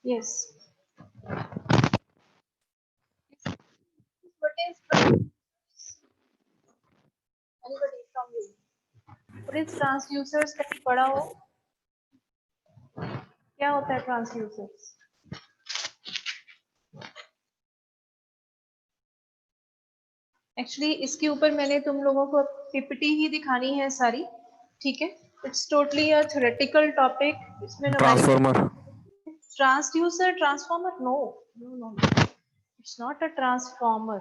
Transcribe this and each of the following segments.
Yes. What is anybody from you? What is transducers? कहीं पढ़ा हो? क्या होता है transducers? एक्चुअली इसके ऊपर मैंने तुम लोगों को पीपीटी ही दिखानी है सारी, ठीक है? It's totally a theoretical topic. इसमें transformer. Transducer, transformer? No no no, it's not a transformer.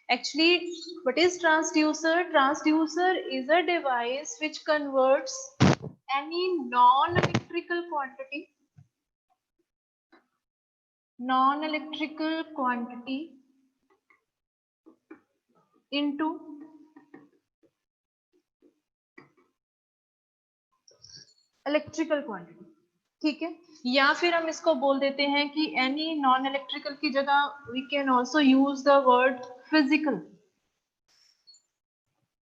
Actually, what is transducer? Transducer is a device which converts any non-electrical quantity into electrical quantity. ठीक है, या फिर हम इसको बोल देते हैं कि एनी नॉन इलेक्ट्रिकल की जगह we can also use the word physical.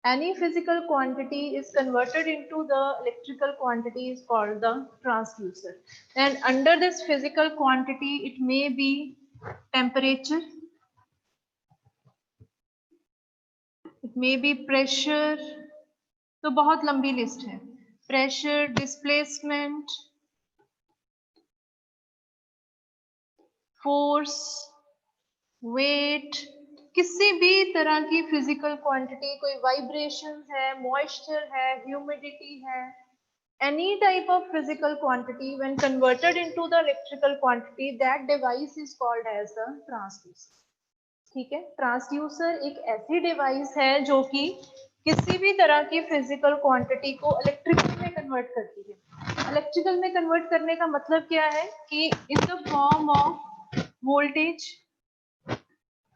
Any physical quantity is converted into the electrical quantity is called the transducer. And under this physical quantity, it may be temperature, it may be pressure. तो बहुत लंबी list है. Pressure, displacement, force, weight. किसी भी तरह की physical quantity, कोई vibration है, मॉइस्चर है, ह्यूमिडिटी है, any type of physical quantity when converted into the electrical quantity, that device is called as the transducer. ठीक है, ट्रांसड्यूसर एक ऐसी डिवाइस है जो कि किसी भी तरह की फिजिकल क्वांटिटी को इलेक्ट्रिकल में कन्वर्ट करती है. इलेक्ट्रिकल में कन्वर्ट करने का मतलब क्या है कि in the form of voltage,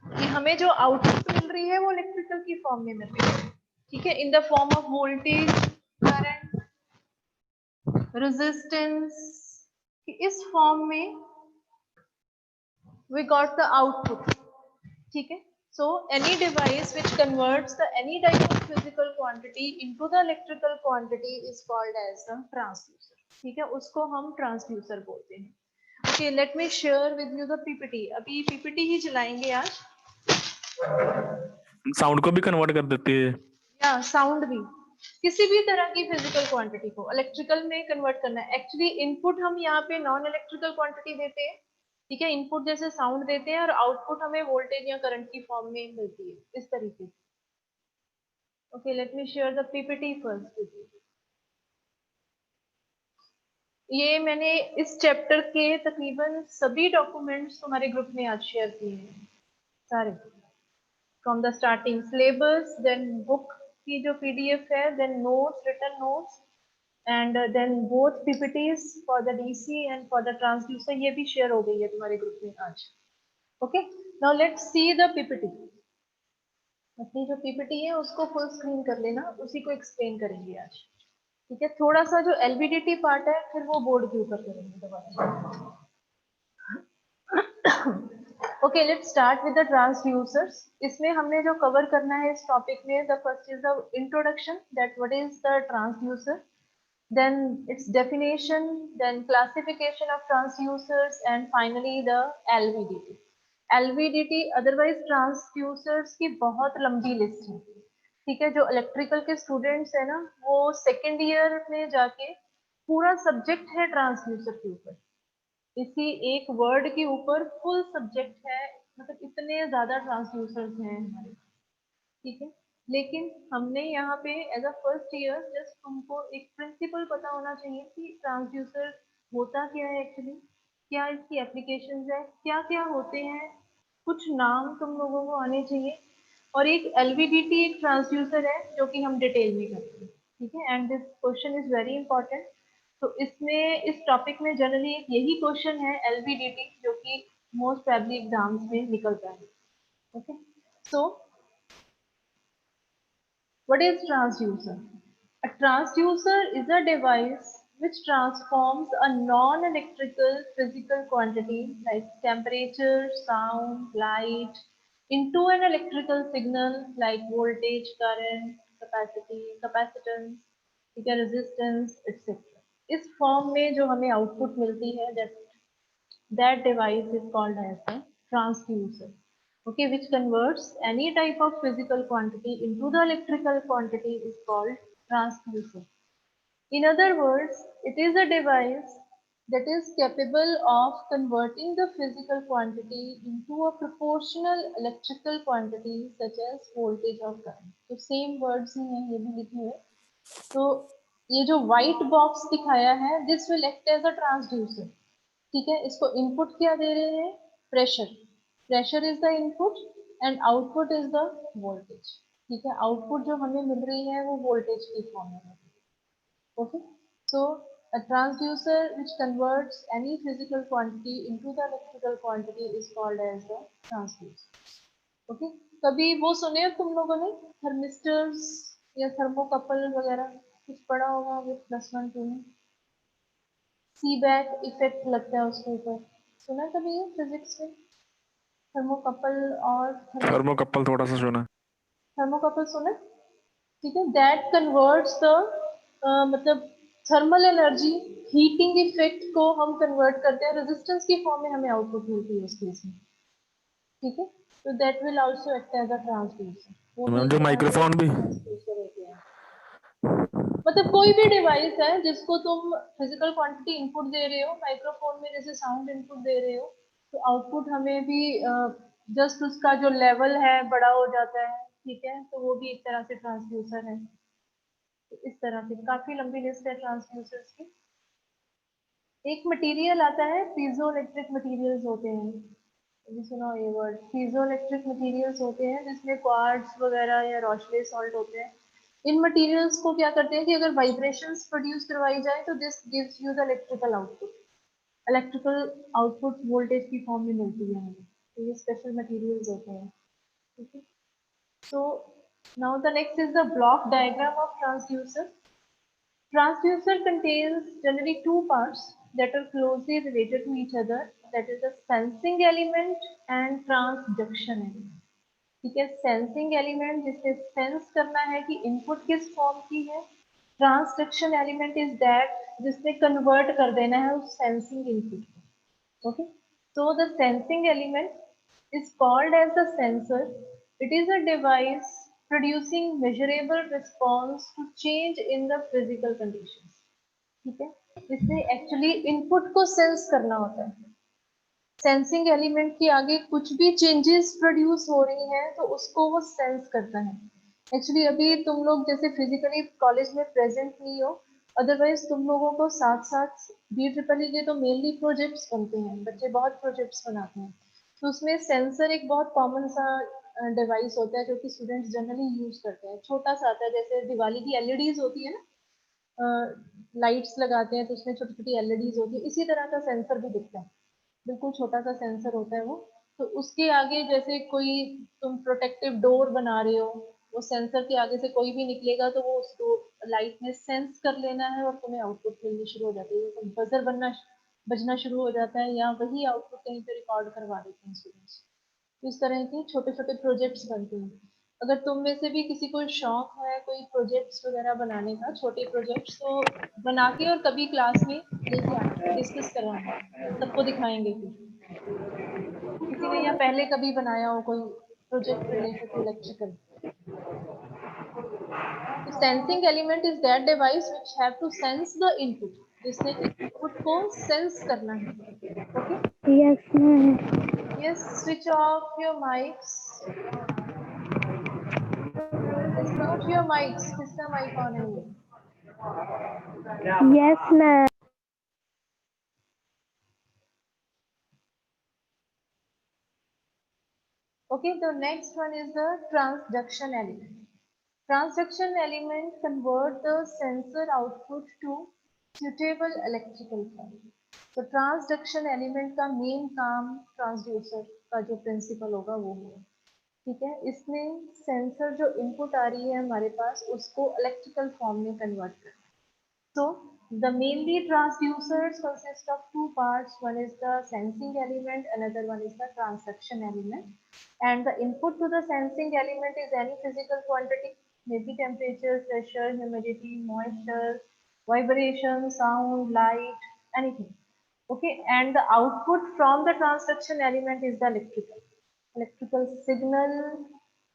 कि हमें जो आउटपुट मिल रही है वो इलेक्ट्रिकल की फॉर्म में मिल रही है. ठीक है, in the form of voltage, current, resistance, इस फॉर्म में वी गॉट द आउटपुट. ठीक है, so any device which converts the any type of physical quantity into the electrical quantity is called as the transducer. ठीक है, उसको हम transducer बोलते हैं. Okay, let me share with you the PPT. अभी PPT ही चलाएंगे आज. साउंड को भी कन्वर्ट कर देती है. या साउंड भी, किसी भी तरह की फिजिकल क्वांटिटी को इलेक्ट्रिकल में कन्वर्ट करना है. एक्चुअली इनपुट हम यहाँ पे नॉन इलेक्ट्रिकल क्वांटिटी देते हैं. ठीक है, इनपुट जैसे साउंड देते हैं और आउटपुट हमें वोल्टेज या करंट की फॉर्म में मिलती है, इस तरीके से. Okay, let me share the PPT first. ये मैंने इस चैप्टर के तकरीबन सभी डॉक्यूमेंट्स तुम्हारे ग्रुप में आज शेयर किए हैं सारे, from the starting syllabus, then book की जो पीडीएफ है, then notes, written notes, and then both PPTs for the DC and for the transducer, ये भी शेयर हो गई है तुम्हारे ग्रुप में आज. Okay, now let's see the PPT. अपनी जो पीपीटी है उसको फुल स्क्रीन कर लेना, उसी को एक्सप्लेन करेंगे आज. ठीक है, थोड़ा सा जो एलवीडीटी पार्ट है फिर वो बोर्ड के ऊपर करेंगे दोबारा. Okay, let's start with the transducers. इसमें हमने जो कवर करना है इस टॉपिक में, the first is the introduction, that what is the transducer, then its definition, then classification of transducers, and finally the LVDT. LVDT otherwise transducers की बहुत लंबी लिस्ट है. ठीक है, जो इलेक्ट्रिकल के स्टूडेंट्स है ना, वो सेकेंड ईयर में जाके पूरा सब्जेक्ट है ट्रांसड्यूसर के ऊपर. इसी एक वर्ड के ऊपर फुल सब्जेक्ट है, मतलब इतने ज्यादा ट्रांसड्यूसर्स हैं हमारे. ठीक है, लेकिन हमने यहाँ पे as a first year just तुमको एक प्रिंसिपल पता होना चाहिए कि ट्रांसड्यूसर होता क्या है एक्चुअली, क्या इसकी एप्लीकेशंस है, क्या क्या होते हैं, कुछ नाम तुम लोगों को आने चाहिए. और एक एलवीडीटी एक ट्रांसड्यूसर है जो कि हम डिटेल में करते हैं. ठीक है, and this question is very important. तो इसमें इस टॉपिक में जनरली एक यही क्वेश्चन है एलवीडीटी, जो कि मोस्ट प्रोबेबली एग्जाम्स में निकलता है. Okay, so what is transducer? A transducer is a device which transforms a non-electrical physical quantity like temperature, sound, light into an electrical signal like voltage, current, capacity, capacitance, resistance, etc. इस form में जो हमें output मिलती है, that that device is called as a transducer. Okay, which converts any type of physical quantity into the electrical quantity is called transducer. In other words, it is a device that is capable of converting the physical quantity into a proportional electrical quantity such as voltage or current. तो same words ही हैं ये भी लिखे हुए. तो ये जो white box दिखाया है, this will act as a transducer. ठीक है, इसको इनपुट क्या दे रहे हैं? Pressure. Pressure is the input and output is the voltage. ठीक है, आउटपुट जो हमें मिल रही है वो वोल्टेज की फॉर्म में है. Okay, so a transducer which converts any physical quantity into the electrical quantity is called as a transducer. Okay, कभी वो सुने हो तुम लोगों ने थर्मिस्टर्स या थर्मोकपल वगैरह कुछ पढ़ा होगा विद +1 2 में. सीबैक इफेक्ट लगता है उसके ऊपर, सुना कभी ये फिजिक्स में? थर्मोकपल और थर्मोकपल थोड़ा सा सुना. थर्मोकपल सुना. ठीक है, दैट कन्वर्ट्स द मतलब थर्मल एनर्जी हीटिंग इफेक्ट को हम कन्वर्ट करते हैं रेजिस्टेंस की फॉर्म में, हमें आउटपुट मिलती है उस केस में. ठीक है, तो that will also act as a transducer. वो भी मैम एक जो तरह से माइक्रोफोन भी. ट्रांसड्यूसर होते हैं. मतलब कोई भी डिवाइस है जिसको तुम फिजिकल क्वांटिटी इनपुट दे रहे हो, माइक्रोफोन में जैसे साउंड इनपुट दे रहे हो, तो आउटपुट हमें भी जस्ट उसका जो लेवल है बड़ा हो जाता है. ठीक है, तो वो भी एक तरह से ट्रांसड्यूसर है. तो इस तरह से काफी लंबी लिस्ट है ट्रांसड्यूसर्स की. एक मटेरियल आता है, पीजो इलेक्ट्रिक मटेरियल्स होते हैं. अभी सुना ये वर्ड, पीजो इलेक्ट्रिक मटेरियल्स होते हैं जिसमें क्वार्ट्ज वगैरह या रोचले सॉल्ट होते हैं. इन मटेरियल्स को क्या करते हैं कि अगर वाइब्रेशंस प्रोड्यूस करवाई जाए तो this gives you the electrical output. Electrical output voltage की फॉर्म में मिलती है हमें. तो ये स्पेशल मटेरियल्स होते हैं. ठीक है, so now the next is the block diagram of transducer. Transducer contains generally two parts that are closely related to each other, that is the sensing element and transduction element. ठीक है, sensing element जिससे sense करना है कि input किस form की है. Transduction element is that जिसने कन्वर्ट कर देना है उस सेंसिंग इनपुट को. Okay, so the sensing element is called as the sensor. It is a device producing measurable response to change in the physical conditions. ठीक है, इससे एक्चुअली इनपुट को सेंस करना होता है. सेंसिंग एलिमेंट के आगे कुछ भी चेंजेस प्रोड्यूस हो रही हैं तो उसको वो सेंस करता है. एक्चुअली अभी तुम लोग जैसे फिजिकली कॉलेज में प्रेजेंट नहीं हो, अदरवाइज तुम लोगों को साथ साथ BEE के तो मेनली प्रोजेक्ट्स बनते हैं, बच्चे बहुत प्रोजेक्ट्स बनाते हैं. तो उसमें सेंसर एक बहुत कॉमन सा डिवाइस होता है जो कि स्टूडेंट्स जनरली यूज करते हैं. छोटा सा आता है, जैसे दिवाली की LEDs होती है ना, लाइट्स लगाते हैं तो उसमें छोटी छोटी LEDs होती है, इसी तरह का सेंसर भी दिखता है. बिल्कुल छोटा सा सेंसर होता है वो. तो उसके आगे जैसे कोई तुम प्रोटेक्टिव डोर बना रहे हो, वो सेंसर के आगे से कोई भी निकलेगा तो वो उसको लाइट में सेंस कर लेना है और तुम्हें आउटपुट मिलनी शुरू हो जाती है. तो बजर बजना शुरू हो जाता है या वही आउटपुट कहीं पे रिकॉर्ड करवा देते हैं स्टूडेंट्स. तो इस तरह के छोटे छोटे प्रोजेक्ट्स बनते हैं. अगर तुम में से भी किसी को शौक है कोई प्रोजेक्ट्स वगैरह बनाने का, छोटे प्रोजेक्ट्स, तो बना के और कभी क्लास में लेके आना, डिस्कस करवाना, सबको दिखाएंगे. फिर किसी ने या पहले कभी बनाया हो कोई प्रोजेक्ट रिलेटेड टू इलेक्ट्रिकल. तो sensing element is that device which have to sense the input, जिसने इनपुट को सेंस करना है. Okay, Yes, ma'am. Yes, switch off your mics. Yes, mute your mics. किसका माइक ऑन है ये? Yes, ma'am. Okay, the next one is the transduction element. Transduction element convert the sensor output to suitable electrical form. तो transduction element का main काम transducer का जो principal होगा वो है. ठीक है, इसमें सेंसर जो इनपुट आ रही है हमारे पास उसको इलेक्ट्रिकल फॉर्म में कन्वर्ट कर. So the mainly transducers consist of two parts. One is the sensing element, another one is the transduction element. And the input to the sensing element is any physical quantity, maybe temperature, pressure, humidity, moisture, vibration, sound, light, anything. Okay, and the output from the transduction element is the electrical signal,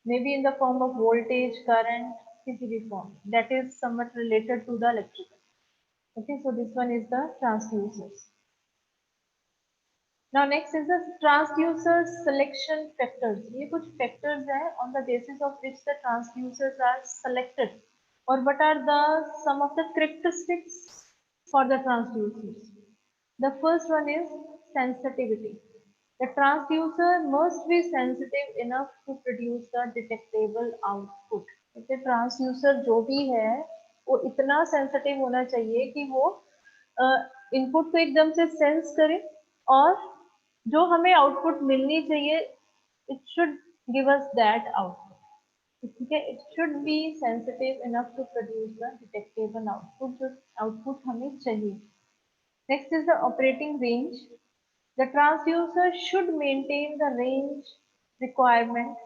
maybe in the form of voltage, current, किसी भी form that is somewhat related to the electrical. Okay, so this one is the transducers. Now next is the transducer selection factors. ये कुछ factors हैं on the basis of which the transducers are selected. Or what are the some of the characteristics for the transducers? The first one is sensitivity. The transducer must be sensitive enough to produce the detectable output. जैसे transducer जो भी है वो इतना sensitive होना चाहिए कि वो इनपुट को एकदम से सेंस करे और जो हमें आउटपुट मिलनी चाहिए it should give us that output. ठीक है, it should be sensitive enough to produce the detectable output, जो आउटपुट हमें चाहिए. Next is the operating range. The transducer should maintain the range requirement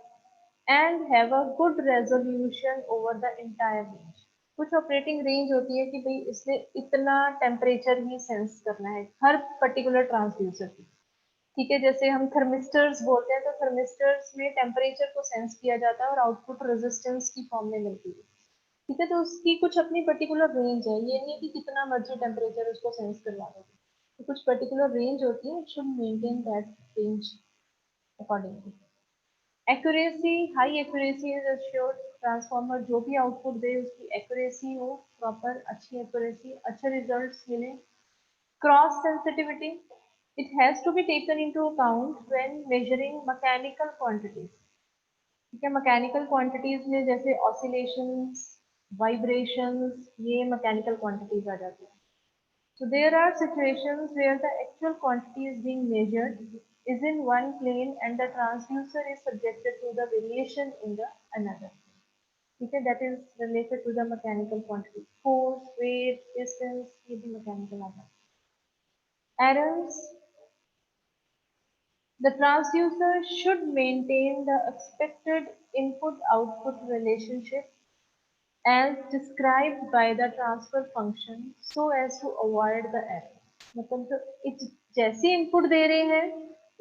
and have a good resolution over the entire range. कुछ operating range होती है कि भाई इसने इतना टेम्परेचर ही सेंस करना है हर पर्टिकुलर ट्रांसड्यूसर की. ठीक है, जैसे हम थर्मिस्टर्स बोलते हैं तो थर्मिस्टर्स में टेम्परेचर को सेंस किया जाता है और आउटपुट रेजिस्टेंस की फॉर्म में मिलती है. ठीक है, तो उसकी कुछ अपनी पर्टिकुलर रेंज है, ये नहीं है कि कितना मर्जी टेम्परेचर उसको सेंस करवा दो. तो कुछ पर्टिकुलर रेंज होती है, it should maintain that range accordingly. Accuracy, high accuracy is assured. Transformer जो भी आउटपुट दे उसकी एक्यूरेसी हो प्रॉपर, अच्छी एक्यूरेसी, अच्छे रिजल्ट्स मिले. Cross sensitivity, it has to be taken into account when measuring mechanical quantities. ठीक है, मैकेनिकल क्वांटिटीज में जैसे ऑसिलेशंस, वाइब्रेशंस, ये मैकेनिकल क्वांटिटीज आ जाती है. So there are situations where the actual quantity is being measured is in one plane and the transducer is subjected to the variation in the another. ठीक है, that is related to the mechanical quantity. Force, weight, distance, ये भी mechanical आता है. Errors. The transducer should maintain the expected input-output relationship as described by the transfer function so as to avoid the error. मतलब जो जैसे input दे रहे हैं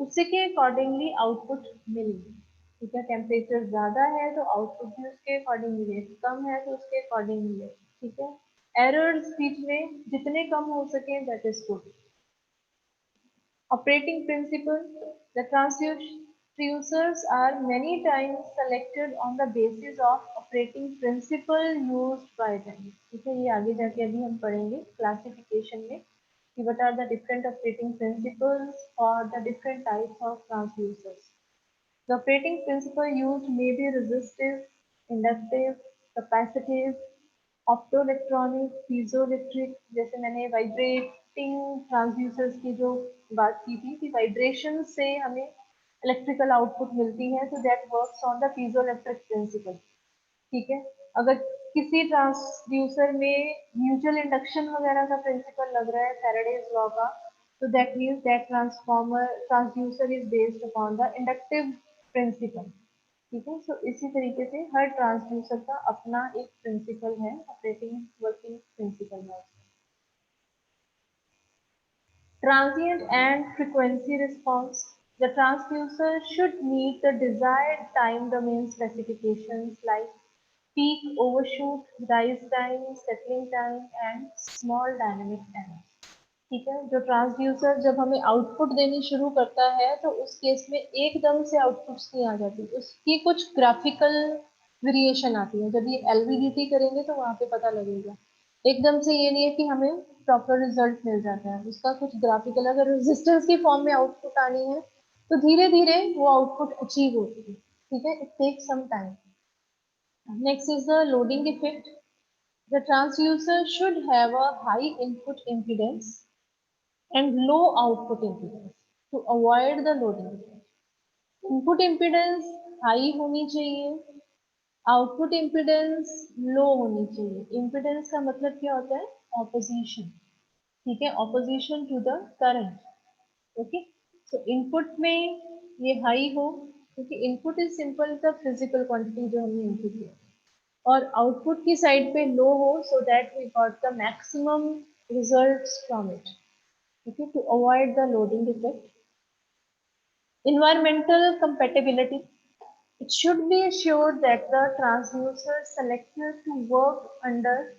उसी के अकॉर्डिंगली आउटपुट मिलेगी. ठीक है, टेम्परेचर ज्यादा है तो आउटपुट भी उसके अकॉर्डिंग मिले, कम है तो उसके अकॉर्डिंग मिले. ठीक है, एरर्स बीच में जितने कम हो सके that is good. Operating principle. The transducers are many times selected on the basis of operating principle used by them. ठीक है, ये आगे जाके अभी हम पढ़ेंगे क्लासिफिकेशन में कि what are the different operating principles for the different types of transducers. The operating principle used may be resistive, inductive, capacitive, optoelectronic, piezoelectric. जैसे मैंने वाइब्रेटिंग ट्रांसड्यूसर्स की जो बात की थी कि वाइब्रेशन से हमें इलेक्ट्रिकल आउटपुट मिलती है, तो that works on the piezoelectric principle. ठीक है, अगर किसी ट्रांसड्यूसर में म्यूचुअल इंडक्शन वगैरह का प्रिंसिपल लग रहा है फैराडेज लॉ का, तो that means that transducer is based upon the inductive principle. ठीक है, सो इसी तरीके से हर ट्रांसड्यूसर का अपना एक प्रिंसिपल है, ऑपरेटिंग वर्किंग प्रिंसिपल है. Transient and frequency response. The transducer should meet the desired time domain specifications like peak overshoot, rise time, settling time and small dynamic error. ठीक है, जो ट्रांसड्यूसर जब हमें आउटपुट देनी शुरू करता है तो उस केस में एकदम से आउटपुट्स नहीं आ जाती, उसकी कुछ ग्राफिकल वेरिएशन आती है. जब ये एलवीडीटी करेंगे तो वहां पे पता लगेगा. एकदम से ये नहीं है कि हमें प्रॉपर रिजल्ट मिल जाता है, उसका कुछ ग्राफिकल, अगर रेजिस्टेंस की फॉर्म में आउटपुट आनी है तो धीरे धीरे वो आउटपुट अचीव होती है. ठीक है, it takes some time. Next is the loading effect. The transducer should have a high input impedance and low output impedance to avoid the loading effect. Input impedance high होनी चाहिए, output impedance लो होनी चाहिए. Impedance का मतलब क्या होता है? Opposition. ठीक है, opposition to the current. Okay, so input में ये हाई हो क्योंकि input is simple the physical quantity जो हमने इनपुट किया, और आउटपुट की साइड पे लो हो so that we got the maximum results from it. okay, to avoid the loading effect. Environmental compatibility. It should be assured that the transducer selected to work under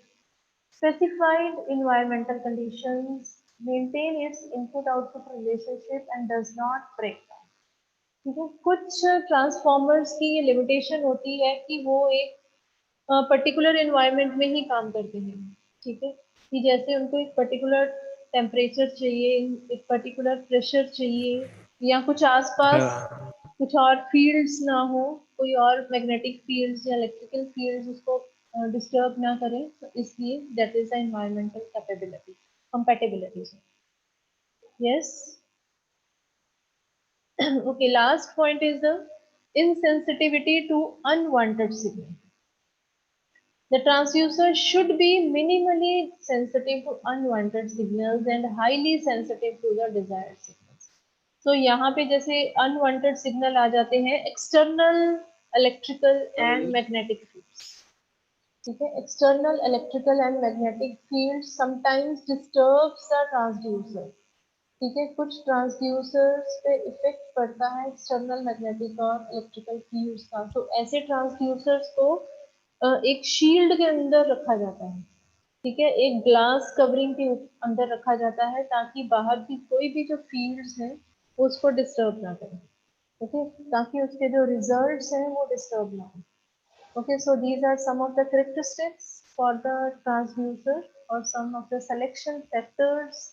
specified environmental conditions, maintain its input-output relationship and does not break down. ठीक है, कुछ transformers की ये limitation होती है कि वो एक पर्टिकुलर एनवायरनमेंट में ही काम करते हैं, ठीक है, कि जैसे उनको एक पर्टिकुलर टेम्परेचर चाहिए, एक पर्टिकुलर प्रेशर चाहिए, या कुछ आसपास कुछ और फील्ड्स ना हो, कोई और मैग्नेटिक फील्ड्स या इलेक्ट्रिकल फील्ड्स उसको डिस्टर्ब ना करें, तो इसलिए that is the environmental capability compatibility. Yes. Okay, last point is the insensitivity to unwanted signal. The transducer should be minimally sensitive to unwanted signals and highly sensitive to the desired signals. So यहाँ पे जैसे unwanted signal आ जाते हैं external electrical and magnetic fields. ठीक है, external electrical and magnetic fields sometimes disturbs the transducer. ठीक है, कुछ ट्रांसड्यूसर्स पे इफेक्ट पड़ता है एक्सटर्नल मैग्नेटिक और इलेक्ट्रिकल फील्ड्स का, तो ऐसे ट्रांसड्यूसर्स को एक शील्ड के अंदर रखा जाता है, ठीक है, एक ग्लास कवरिंग के अंदर रखा जाता है ताकि बाहर की कोई भी जो फील्ड्स हैं उसको डिस्टर्ब ना करें, ओके, ताकि उसके जो रिजल्ट्स हैं वो डिस्टर्ब ना हो। Okay, so these are some of the characteristics for the transducer और some of the selection factors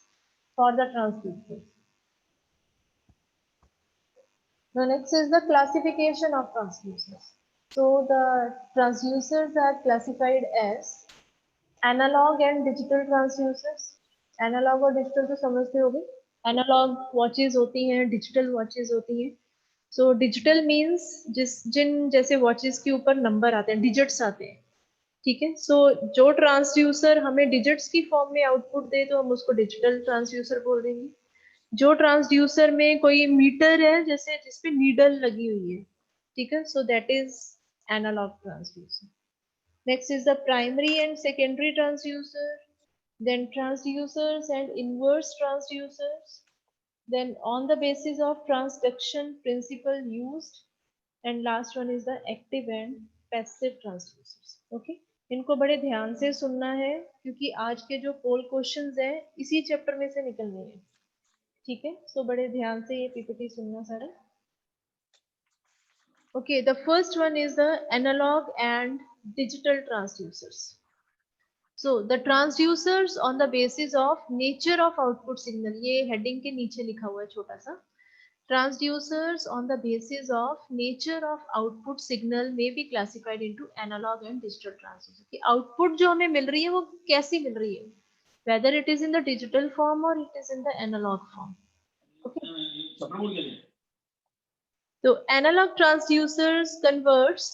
for the transducer. The next is the classification of transducers. So the transducers are classified as analog and digital transducers. Analog और digital तो समझते होगे, analog watches होती हैं, digital watches होती हैं. So digital means जिन जैसे watches के ऊपर नंबर आते हैं, digits आते हैं, ठीक है, सो जो ट्रांसड्यूसर हमें डिजिट्स की फॉर्म में आउटपुट दे तो हम उसको डिजिटल ट्रांसड्यूसर बोल देंगे। जो ट्रांसड्यूसर में कोई मीटर है जैसे जिसपे नीडल लगी हुई है, ठीक है, so that is analog transducer. Next is the primary and secondary transducer, then transducers and inverse transducers, then on the basis of transduction principle used, and last one is the active and passive transducers. Okay, इनको बड़े ध्यान से सुनना है क्योंकि आज के जो पोल क्वेश्चंस हैं इसी चैप्टर में से निकलने हैं, ठीक है, सो बड़े ध्यान से ये पीपीटी सुनना सारा। Okay, the first one is the analog and digital transducers. So the transducers on the basis of nature of output signal, ये heading के नीचे लिखा हुआ है छोटा सा, transducers on the basis of nature of output signal may be classified into analog and digital transducer. कि output जो हमें मिल रही है वो कैसी मिल रही है, whether it is in the digital form or it is in the analog form. Okay. So analog transducers converts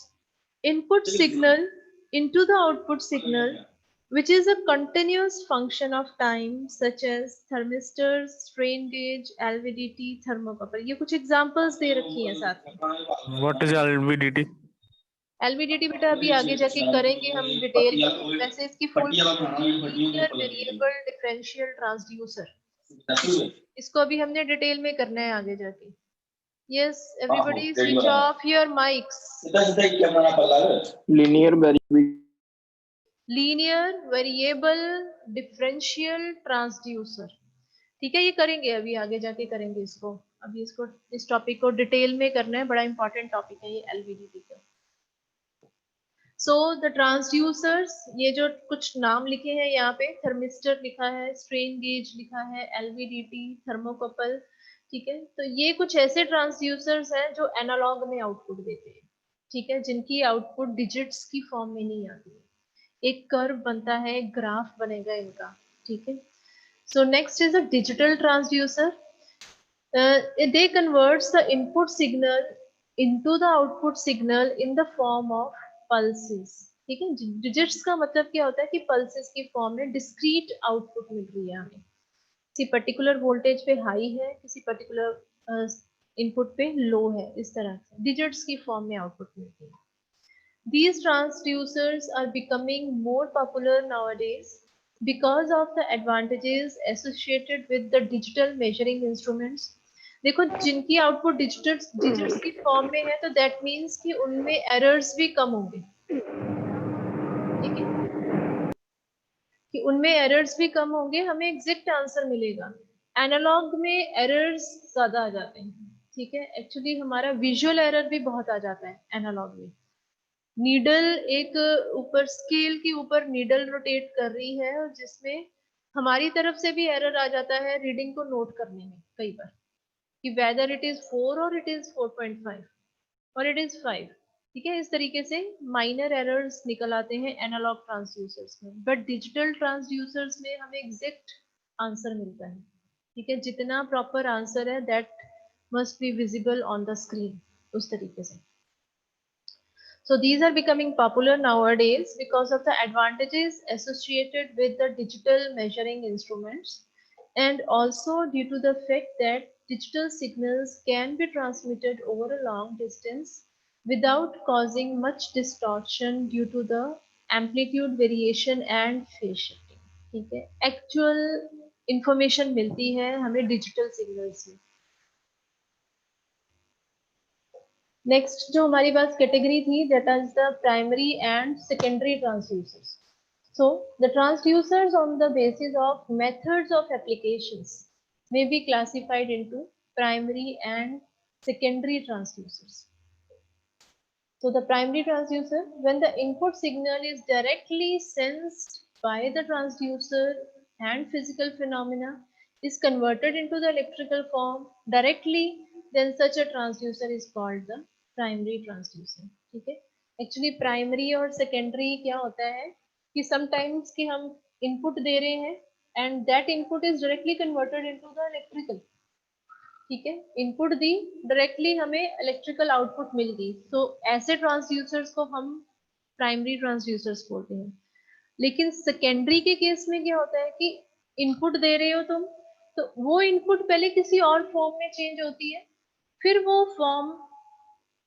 input signal into the output signal, which is a continuous function of time, such as thermistors, strain gauge, LVDT, thermocouple. ये कुछ examples दे रखी हैं साथ में। What is LVDT? LVDT बेटा अभी आगे जाके करेंगे हम डिटेल में, वैसे इसकी full linear variable differential transducer, इसको अभी हमने डिटेल में करना है आगे जाके। Yes, everybody switch off your mics. Linear variable differential transducer, ठीक है, ये करेंगे अभी आगे जाके करेंगे इसको, अभी इसको इस टॉपिक को डिटेल में करना है, बड़ा इंपॉर्टेंट टॉपिक है ये एलवीडीटी का। सो द ट्रांसड्यूसर्स, ये जो कुछ नाम लिखे हैं यहाँ पे, थर्मिस्टर लिखा है, स्ट्रेन गेज लिखा है, एलवीडीटी, थर्मोकपल, ठीक है, तो ये कुछ ऐसे ट्रांसड्यूसर्स हैं जो एनालॉग में आउटपुट देते हैं, ठीक है, जिनकी आउटपुट डिजिट्स की फॉर्म में नहीं आती है, एक कर्व बनता है, एक ग्राफ बनेगा इनका, ठीक है। So next is a digital transducer, they converts the input signal into the output signal in the form of pulses, ठीक है, डिजिट्स का मतलब क्या होता है कि पल्सेस की फॉर्म में डिस्क्रीट आउटपुट मिल रही है हमें, किसी पर्टिकुलर वोल्टेज पे हाई है, किसी पर्टिकुलर इनपुट पे लो है, इस तरह से डिजिट्स की फॉर्म में आउटपुट मिलती है। These transducers are becoming more popular nowadays because of the advantages associated with the digital measuring instruments. देखो जिनकी आउटपुट डिजिट्स की फॉर्म में है तो दैट मीन्स कि उनमें एरर्स भी कम होंगे, ठीक है, कि उनमें एरर्स भी कम होंगे, हमें एग्जैक्ट आंसर मिलेगा। एनालॉग में एरर्स ज्यादा आ जाते हैं, ठीक है, एक्चुअली हमारा विजुअल एरर भी बहुत आ जाता है एनालॉग में। नीडल एक ऊपर स्केल के ऊपर नीडल रोटेट कर रही है और जिसमें हमारी तरफ से भी एरर आ जाता है रीडिंग को नोट करने में कई बार, कि वेदर इट इज 4 और इट इज 4.5 और इट इज 5, ठीक है। इस तरीके से माइनर एरर्स निकल आते हैं एनालॉग ट्रांसड्यूसर्स में, बट डिजिटल ट्रांसड्यूसर्स में हमें एग्जैक्ट आंसर मिलता है, ठीक है, जितना प्रॉपर आंसर है that must be visible on the screen, उस तरीके से। So these are becoming popular nowadays because of the advantages associated with the digital measuring instruments, and also due to the fact that digital signals can be transmitted over a long distance without causing much distortion due to the amplitude variation and phase shifting, ठीक है। Actual information मिलती है हमें digital signals में। Next जो हमारी पास category थी that is the primary and secondary transducers. So the transducers on the basis of methods of applications may be classified into primary and secondary transducers. So the primary transducer, when the input signal is directly sensed by the transducer and physical phenomena is converted into the electrical form directly, then such a transducer is called the primary transducer, ठीक है। Actually primary और secondary क्या होता है कि sometimes कि हम input दे रहे हैं and that input is directly converted into the electrical, ठीक है, इनपुट दी डायरेक्टली हमें इलेक्ट्रिकल आउटपुट मिल गई, तो ऐसे ट्रांसड्यूसर्स को हम प्राइमरी ट्रांसड्यूसर्स बोलते हैं। लेकिन सेकेंडरी के केस में क्या होता है कि इनपुट दे रहे हो तुम, तो वो इनपुट पहले किसी और फॉर्म में चेंज होती है, फिर वो फॉर्म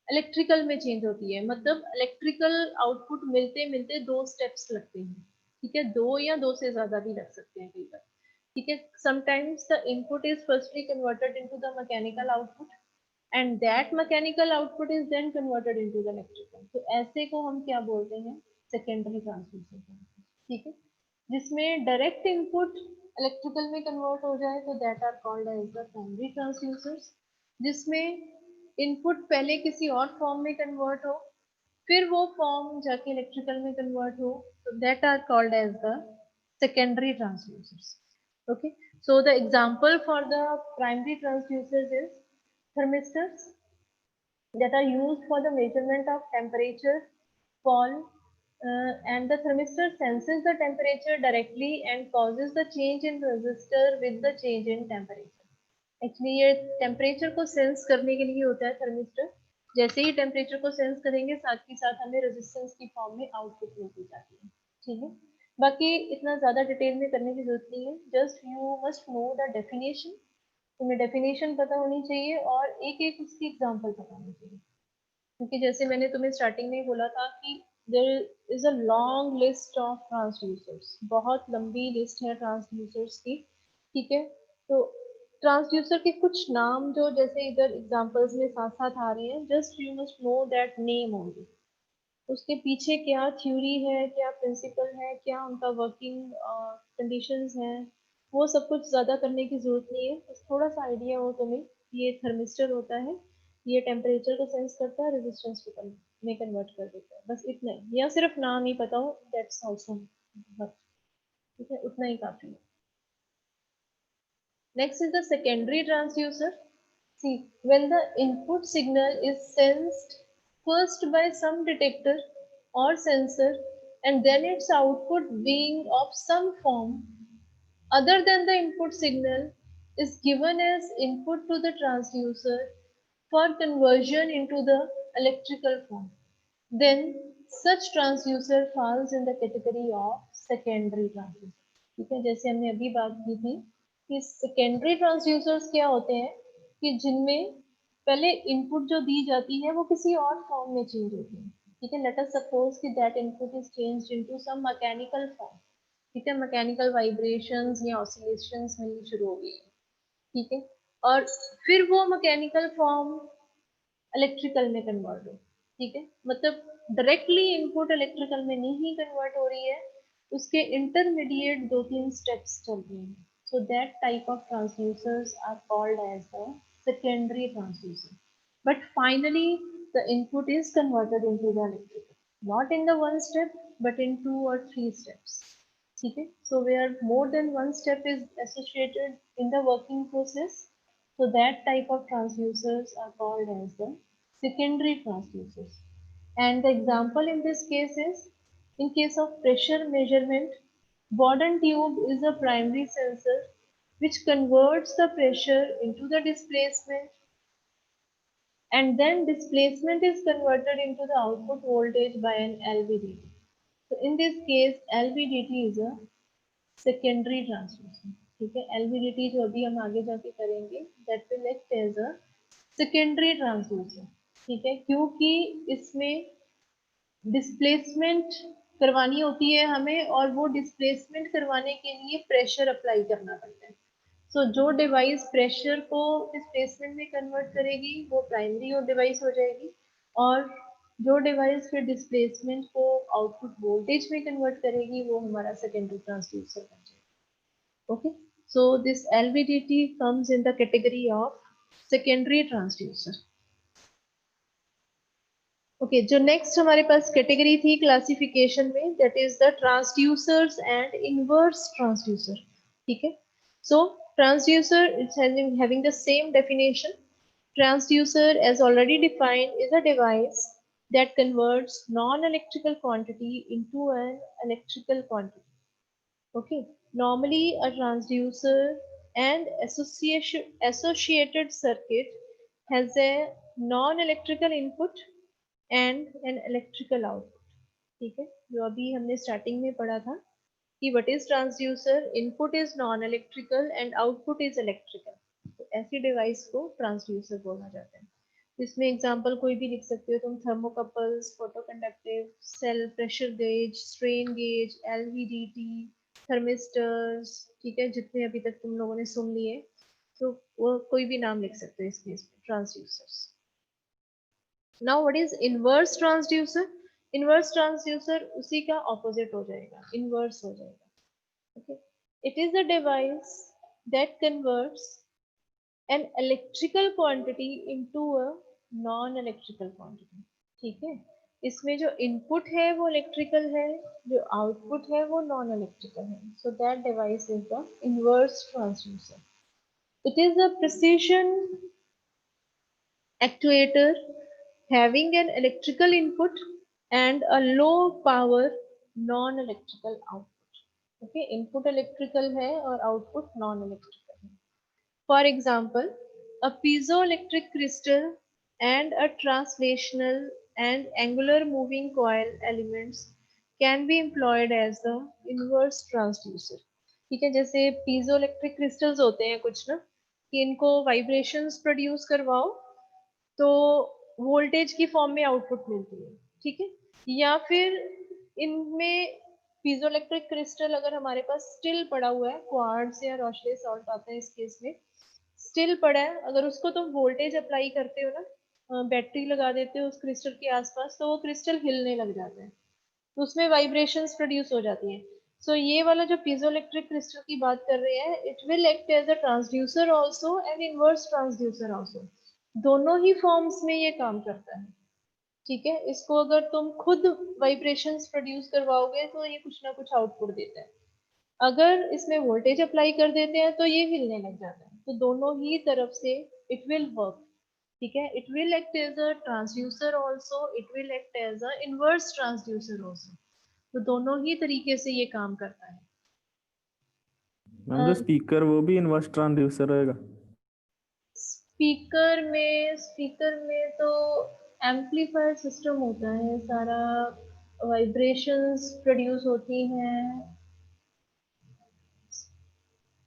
इलेक्ट्रिकल में चेंज होती है, मतलब इलेक्ट्रिकल आउटपुट मिलते मिलते 2 स्टेप्स लगते हैं, ठीक है, 2 या 2 से ज्यादा भी लग सकते हैं कई बार, ठीक है। Sometimes the input is firstly converted into the mechanical output and that mechanical output is then converted into the electrical, तो ऐसे को हम क्या बोलते हैं, सेकेंडरी ट्रांसड्यूसर, ठीक है। जिसमें डायरेक्ट इनपुट इलेक्ट्रिकल में कन्वर्ट हो जाए तो that are called as the primary transducers. जिसमें इनपुट पहले किसी और फॉर्म में कन्वर्ट हो, फिर वो फॉर्म जाके इलेक्ट्रिकल में कन्वर्ट हो, तो that are called as the secondary transducers. Okay, so the example for the primary transducers is thermistors that are used for the measurement of temperature fall, and the thermistor senses the temperature directly and causes the change in resistor with the change in temperature. Actually ये temperature को sense करने के लिए होता है thermistor, जैसे ही temperature को sense करेंगे साथ ही साथ हमें रेजिस्टेंस की फॉर्म में आउटपुट मिलती जाती है, ठीक है। बाकी इतना ज्यादा डिटेल में करने की जरूरत नहीं है, just you must know the definition, तुम्हें डेफिनेशन पता होनी चाहिए और एक एक उसकी एग्जांपल पता होनी चाहिए, क्योंकि जैसे मैंने तुम्हें स्टार्टिंग में बोला था कि there is a long list of transducers, बहुत लंबी लिस्ट है ट्रांसड्यूसर्स की, ठीक है। तो ट्रांसड्यूसर के कुछ नाम जो जैसे इधर एग्जांपल्स में साथ साथ आ रहे हैं, just you must know that name only, उसके पीछे क्या थ्योरी है, क्या प्रिंसिपल है, क्या उनका वर्किंग कंडीशंस हैं, वो सब कुछ ज़्यादा करने की ज़रूरत नहीं है, बस थोड़ा सा आइडिया हो तुम्हें। ये थर्मिस्टर होता है, ये टेम्परेचर को सेंस करता है, रेजिस्टेंस को में कन्वर्ट कर देता है, बस इतना ही, या सिर्फ नाम ही पता हो दैट्स आल्सो, ठीक है, उतना ही काफी है। Next is the secondary transducer. See, when the input signal is sensed first by some detector or sensor and then its output being of some form other than the input signal is given as input to the transducer for conversion into the electrical form, then such transducer falls in the category of secondary transducer, ठीक है। जैसे हमने अभी बात की थी कि secondary transducers क्या होते हैं कि जिनमें पहले इनपुट जो दी जाती है वो किसी और फॉर्म में चेंज होती है, ठीक है। लेट अस सपोज कि that input is changed into some mechanical form, ठीक है, मैकेनिकल वाइब्रेशंस या ऑसिलेशंस मिलनी शुरू हो गई, ठीक है, और फिर वो मैकेनिकल फॉर्म इलेक्ट्रिकल में कन्वर्ट हो, ठीक है, मतलब डायरेक्टली इनपुट इलेक्ट्रिकल में नहीं कन्वर्ट हो रही है, उसके इंटरमीडिएट 2-3 स्टेप्स चल रही हैं, so that type of transducers are called as the secondary transducer, but finally the input is converted into the electrical, not in the one step but in 2 or 3 steps, ठीक है, so where more than one step is associated in the working process, so that type of transducers are called as the secondary transducers. And the example in this case is, in case of pressure measurement, Bourdon tube is a primary sensor which converts the pressure into the displacement, and then displacement is converted into the output voltage by an LVDT. So in this case, LVDT is a secondary transducer. ठीक है, LVDT जो अभी हम आगे जाके करेंगे, that will act as a secondary transducer. ठीक है, क्योंकि इसमें डिस्प्लेसमेंट करवानी होती है हमें, और वो डिस्प्लेसमेंट करवाने के लिए प्रेशर अप्लाई करना पड़ता है। सो जो डिवाइस प्रेशर को डिस्प्लेसमेंट में कन्वर्ट करेगी वो प्राइमरी और डिवाइस हो जाएगी, और जो डिवाइस फिर डिस्प्लेसमेंट को आउटपुट वोल्टेज में कन्वर्ट करेगी वो हमारा सेकेंडरी ट्रांसड्यूसर बन जाएगा। Okay, so this LVDT comes in the category of secondary transducer. Okay, जो नेक्स्ट हमारे पास कैटेगरी थी क्लासिफिकेशन में, that is the transducers and inverse transducer, ठीक है, सो transducer is having the same definition. Transducer, as already defined, is a device that converts non-electrical quantity into an electrical quantity. Okay, normally a transducer and associated circuit has a non-electrical input and an electrical output, ठीक है, जो अभी हमने starting में पढ़ा था कि what is transducer, input is non electrical and output is electrical, तो ऐसी डिवाइस को ट्रांसड्यूसर बोला जाता है। इसमें एग्जांपल कोई भी लिख सकते हो तुम, thermocouples, photoconductive, cell pressure gauge, strain gauge, LVDT, thermistors, ठीक है, जितने अभी तक तुम लोगों ने सुन लिए, तो वो कोई भी नाम लिख सकते हो इस केस में transducers. Now what is inverse transducer? Inverse transducer उसी का opposite हो जाएगा, inverse हो जाएगा। Okay, it is a device that converts an electrical quantity into a non-electrical quantity, ठीक है, इसमें जो input है वो electrical है, जो output है वो non-electrical है, so that device is the inverse transducer. It is a precision actuator having an electrical input and a low power non-electrical output. Okay, input electrical है और output non-electrical है. For example, a piezoelectric crystal and a translational and angular moving coil elements can be employed as the inverse transducer. ठीक है, जैसे piezoelectric crystals होते हैं कुछ ना, कि इनको vibrations produce करवाओ तो वोल्टेज की फॉर्म में आउटपुट मिलती है, ठीक है, या फिर इनमें पीजोइलेक्ट्रिक क्रिस्टल अगर हमारे पास स्टिल पड़ा हुआ है, क्वार्ट्ज या रोशले सॉल्ट आता है इस केस में, स्टिल पड़ा है, अगर उसको तुम वोल्टेज अप्लाई करते हो ना, बैटरी लगा देते हो उस क्रिस्टल के आसपास, तो वो क्रिस्टल हिलने लग जाता है, तो उसमें वाइब्रेशंस प्रोड्यूस हो जाती हैं। सो ये वाला जो पीजोइलेक्ट्रिक क्रिस्टल की बात कर रहे हैं, it will act as a transducer also and inverse transducer also, दोनों ही फॉर्म्स में ये काम करता है, ठीक है, इसको अगर तुम खुद वाइब्रेशंस प्रोड्यूस करवाओगे तो ये कुछ ना कुछ आउटपुट देता है, अगर इसमें वोल्टेज अप्लाई कर देते हैं तो ये हिलने लग जाता है, तो दोनों ही तरफ से इट विल वर्क, ठीक है, it will act as a transducer also, it will act as a inverse transducer also, तो दोनों ही तरीके से ये काम करता है। मैम जो स्पीकर वो भी इनवर्स ट्रांसड्यूसर रहेगा? स्पीकर में तो एम्पलीफायर सिस्टम होता है सारा, वाइब्रेशंस प्रोड्यूस होती हैं,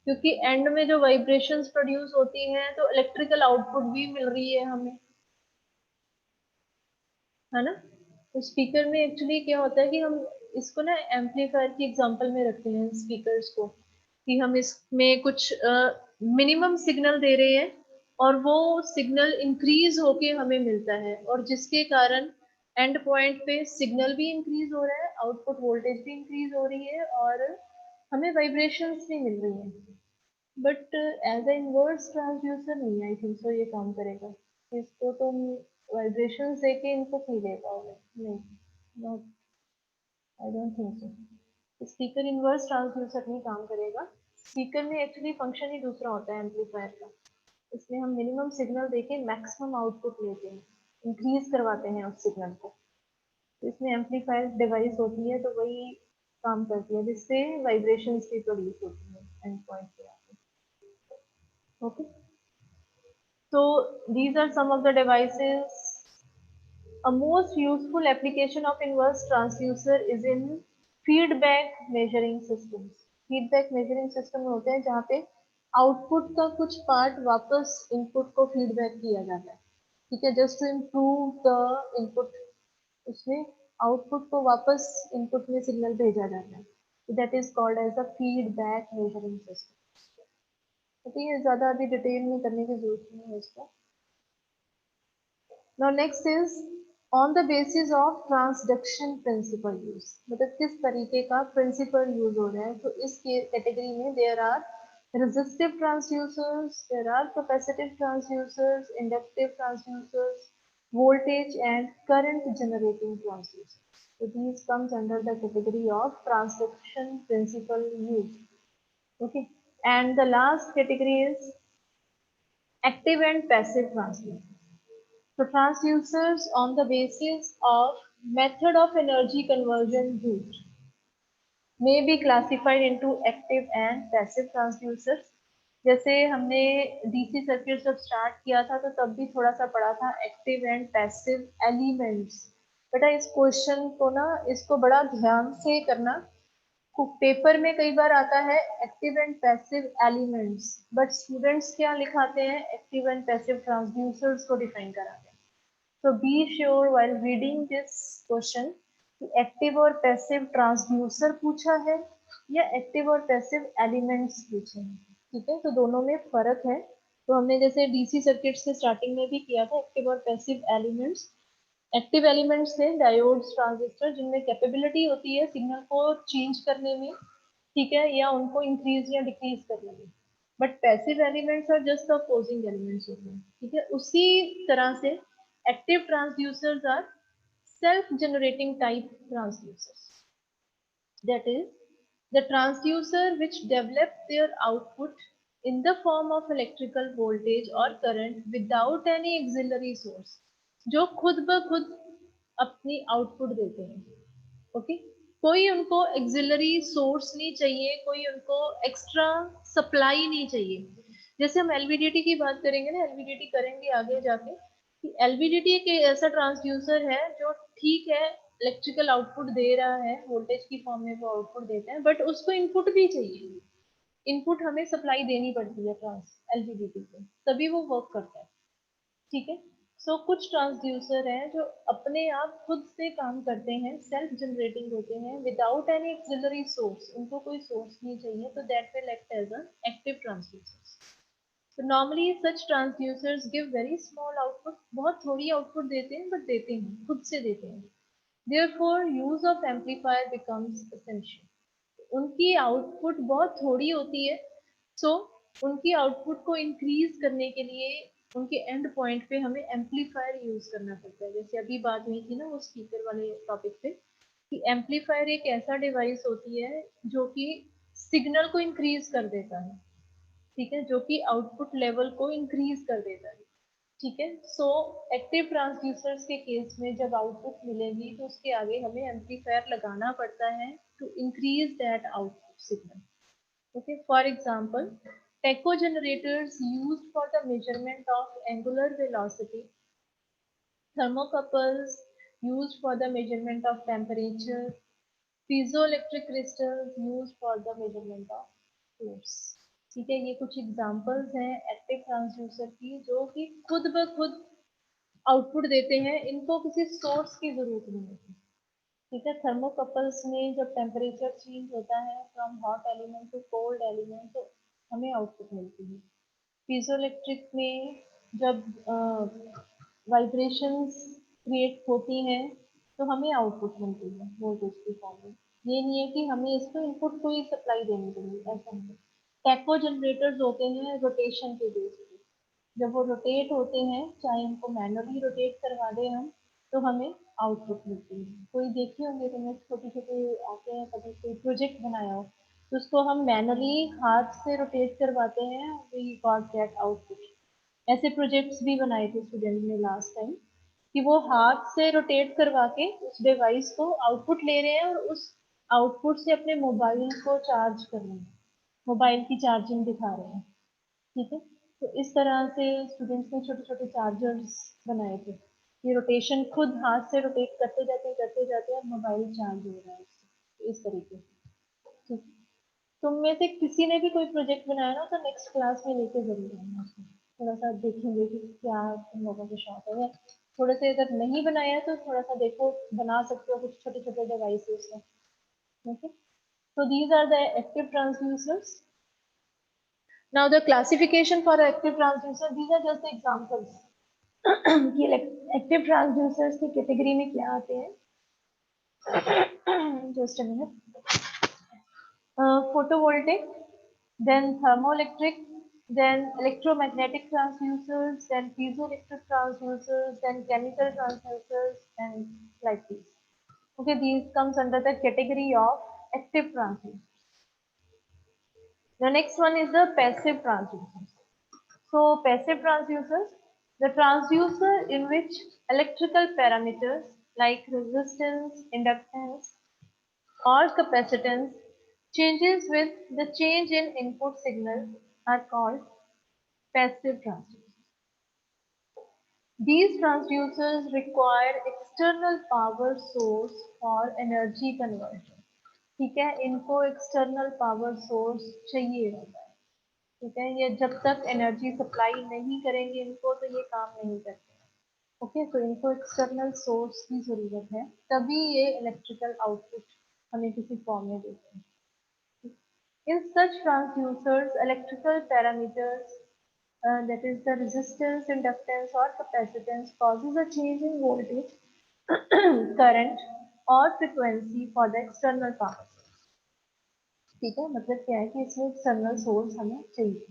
क्योंकि एंड में जो वाइब्रेशंस प्रोड्यूस होती हैं तो इलेक्ट्रिकल आउटपुट भी मिल रही है हमें, है ना, तो स्पीकर में एक्चुअली क्या होता है कि हम इसको ना एम्पलीफायर की एग्जांपल में रखते हैं स्पीकर्स को, कि हम इसमें कुछ मिनिमम सिग्नल दे रहे हैं और वो सिग्नल इंक्रीज होके हमें मिलता है, और जिसके कारण एंड पॉइंट पे सिग्नल भी इंक्रीज हो रहा है, आउटपुट वोल्टेज भी इंक्रीज हो रही है और हमें वाइब्रेशंस भी मिल रही हैं। But as a inverse transducer नहीं, आई थिंक सो ये काम करेगा। इसको तुम वाइब्रेशंस देके इनपुट नहीं दे पाओगे, नहीं, not, I don't think so. Speaker inverse transducer नहीं काम करेगा। स्पीकर में एक्चुअली फंक्शन ही दूसरा होता है एम्पलीफायर का। इसमें हम मिनिमम सिग्नल देके मैक्सिमम आउटपुट लेते हैं, इंक्रीज करवाते हैं उस सिग्नल को। तो इसमें एम्पलीफायर डिवाइस होती है तो वही काम करती है, जिससे वाइब्रेशंस भी प्रोड्यूस होती है एंड पॉइंट पे आके। Okay, so these are some of the devices. A most useful application of inverse transducer is in feedback measuring systems. Feedback measuring system होते हैं जहाँ पे आउटपुट का कुछ पार्ट वापस इनपुट को फीडबैक किया जाता है, ठीक है, just to improve the input. उसमें आउटपुट को वापस इनपुट में सिग्नल भेजा जाता है, that is called as a feedback measuring system. तो ये ज्यादा अभी डिटेल में करने की जरूरत नहीं है इसको। Now next is on the basis of transduction principle use, मतलब किस तरीके का principle use हो रहा है। तो इस कैटेगरी में there are resistive transducers, there are capacitive transducers, inductive transducers, voltage and current generating transducers. So these comes under the category of transduction principle use. Okay, and the last category is active and passive transducers. So transducers on the basis of method of energy conversion used may be classified into active and passive transducers. जैसे हमने DC circuit जब start किया था तो तब भी थोड़ा सा पढ़ा था एक्टिव एंड पैसिव एलिमेंट्स। बेटा इस क्वेश्चन को ना, इसको बड़ा ध्यान से करना। पेपर में कई बार आता है active and passive elements, but students क्या लिखाते हैं, एक्टिव एंड पैसिव ट्रांसड्यूसर्स को डिफाइन कराते हैं। So be sure while reading this question कि एक्टिव और पैसिव ट्रांसड्यूसर पूछा है या एक्टिव और पैसिव एलिमेंट्स पूछे हैं, ठीक है। तो दोनों में फर्क है। तो हमने जैसे डीसी सर्किट्स के स्टार्टिंग में भी किया था एक्टिव और पैसिव एलिमेंट्स। एक्टिव एलिमेंट्स थे डायोड्स, ट्रांजिस्टर, जिनमें कैपेबिलिटी होती है सिग्नल को चेंज करने में, ठीक है, या उनको इंक्रीज या डिक्रीज करने में। But passive elements are just opposing elements होते हैं, ठीक है। उसी तरह से active transducers are self-generating type transducers. That is, the transducer which develop their output in the form of electrical voltage or current without any auxiliary source. जो खुद ब खुद अपनी आउटपुट देते हैं, ओके। कोई उनको एक्सिलरी सोर्स नहीं चाहिए, कोई उनको एक्स्ट्रा सप्लाई नहीं चाहिए। जैसे हम एलवीडीटी की बात करेंगे ना, एलवीडीटी करेंगे आगे जाके, कि एलवीडीटी एक ऐसा ट्रांसड्यूसर है जो ठीक है इलेक्ट्रिकल आउटपुट दे रहा है, वोल्टेज की फॉर्म में वो आउटपुट देता है, बट उसको इनपुट भी चाहिए। इनपुट हमें सप्लाई देनी पड़ती है ट्रांस एलवीडीटी को, तभी वो वर्क करता है, ठीक है। सो कुछ ट्रांसड्यूसर हैं जो अपने आप खुद से काम करते हैं, सेल्फ जनरेटिंग होते हैं विदाउट एनी एक्सिलरी सोर्स, उनको कोई सोर्स नहीं चाहिए, तो that will act as an active transducer. So normally such transducers give very small output, बहुत थोड़ी आउटपुट देते हैं, बट देते हैं, खुद से देते हैं। Therefore use of amplifier becomes essential. उनकी आउटपुट बहुत थोड़ी होती है, सो उनकी आउटपुट को इंक्रीज करने के लिए उनके एंड पॉइंट पे हमें एम्पलीफायर यूज करना पड़ता है। जैसे अभी बात हुई थी ना वो स्पीकर वाले टॉपिक पे, कि एम्पलीफायर एक ऐसा डिवाइस होती है जो कि सिग्नल को इंक्रीज कर देता है, ठीक है, जो कि आउटपुट लेवल को इंक्रीज कर देता है, ठीक है। सो एक्टिव ट्रांसड्यूसर्स के केस में जब आउटपुट मिलेगी तो उसके आगे हमें एम्पलीफायर लगाना पड़ता है to increase that output signal, okay. For example tacho generators used for the measurement of angular velocity, thermocouples used for the measurement of temperature, piezoelectric crystals used for the measurement of force, ठीक है। ये कुछ examples हैं active transducer की जो कि खुद ब खुद आउटपुट देते हैं, इनको किसी सोर्स की जरूरत नहीं होती, ठीक है। थर्मोकपल्स में जब टेम्परेचर चेंज होता है from hot element to cold element तो हमें आउटपुट मिलती है। पीजोइलेक्ट्रिक में जब वाइब्रेशंस क्रिएट होती हैं तो हमें आउटपुट मिलती है वोल्टेज की फॉर्म में। ये नहीं है कि हमें इसको इनपुट को ही सप्लाई देनी पड़ेगी, ऐसा नहीं। टैको जनरेटर्स होते हैं रोटेशन के बेस पे। जब वो रोटेट होते हैं, चाहे उनको मैनुअली रोटेट करवा दें हम, तो हमें आउटपुट मिलती है। कोई देखे होंगे तुमने छोटे छोटे आते हैं, कभी कोई प्रोजेक्ट बनाया हो तो उसको हम मैनुअली हाथ से रोटेट करवाते हैं, वी गॉट दैट आउटपुट। ऐसे प्रोजेक्ट्स भी बनाए थे स्टूडेंट ने लास्ट टाइम कि वो हाथ से रोटेट करवा के उस डिवाइस को आउटपुट ले रहे हैं और उस आउटपुट से अपने मोबाइल को चार्ज कर रहे हैं, मोबाइल की चार्जिंग दिखा रहे हैं। ठीक है। तो इस तरह से स्टूडेंट्स ने छोटे छोटे चार्जर्स बनाए थे। ये रोटेशन खुद हाथ से रोटेट करते जाते और मोबाइल चार्ज हो रहा है उससे, तो इस तरीके से। ठीक। तुम में से किसी ने भी कोई प्रोजेक्ट बनाया ना तो नेक्स्ट क्लास में लेके जरूर आना उसको। थोड़ा सा देखेंगे कि क्या तुम लोगों को शौक है। थोड़े से अगर नहीं बनाया है तो थोड़ा सा देखो, बना सकते हो कुछ छोटे छोटे डिवाइसेस में। Okay. So these are the active transducers. Now the classification for active transducer, these are just the examples. कि एक्टिव ट्रांसड्यूसर्स की कैटेगरी में क्या आते हैं। Just a minute. photovoltaic, then thermoelectric, then electromagnetic transducers, then piezoelectric transducers, then chemical transducers, and like this. Okay, these comes under the category of active transducers. The next one is the passive transducers. So passive transducers, the transducer in which electrical parameters like resistance, inductance, or capacitance changes with the change in input signal are called passive transducers. These transducers require external power source for energy conversion. ठीक है, इनको external power source चाहिए होता है। ठीक है, ये जब तक एनर्जी सप्लाई नहीं करेंगे इनको तो ये काम नहीं करते। ओके, तो इनको एक्सटर्नल सोर्स की जरूरत है, तभी ये इलेक्ट्रिकल आउटपुट हमें किसी फॉर्म में देते हैं। In such transducers, electrical parameters, that is the resistance, inductance or capacitance causes a change in voltage, current or frequency for the external power. ठीक है, मतलब क्या है कि इसमें एक्सटर्नल सोर्स हमें चाहिए।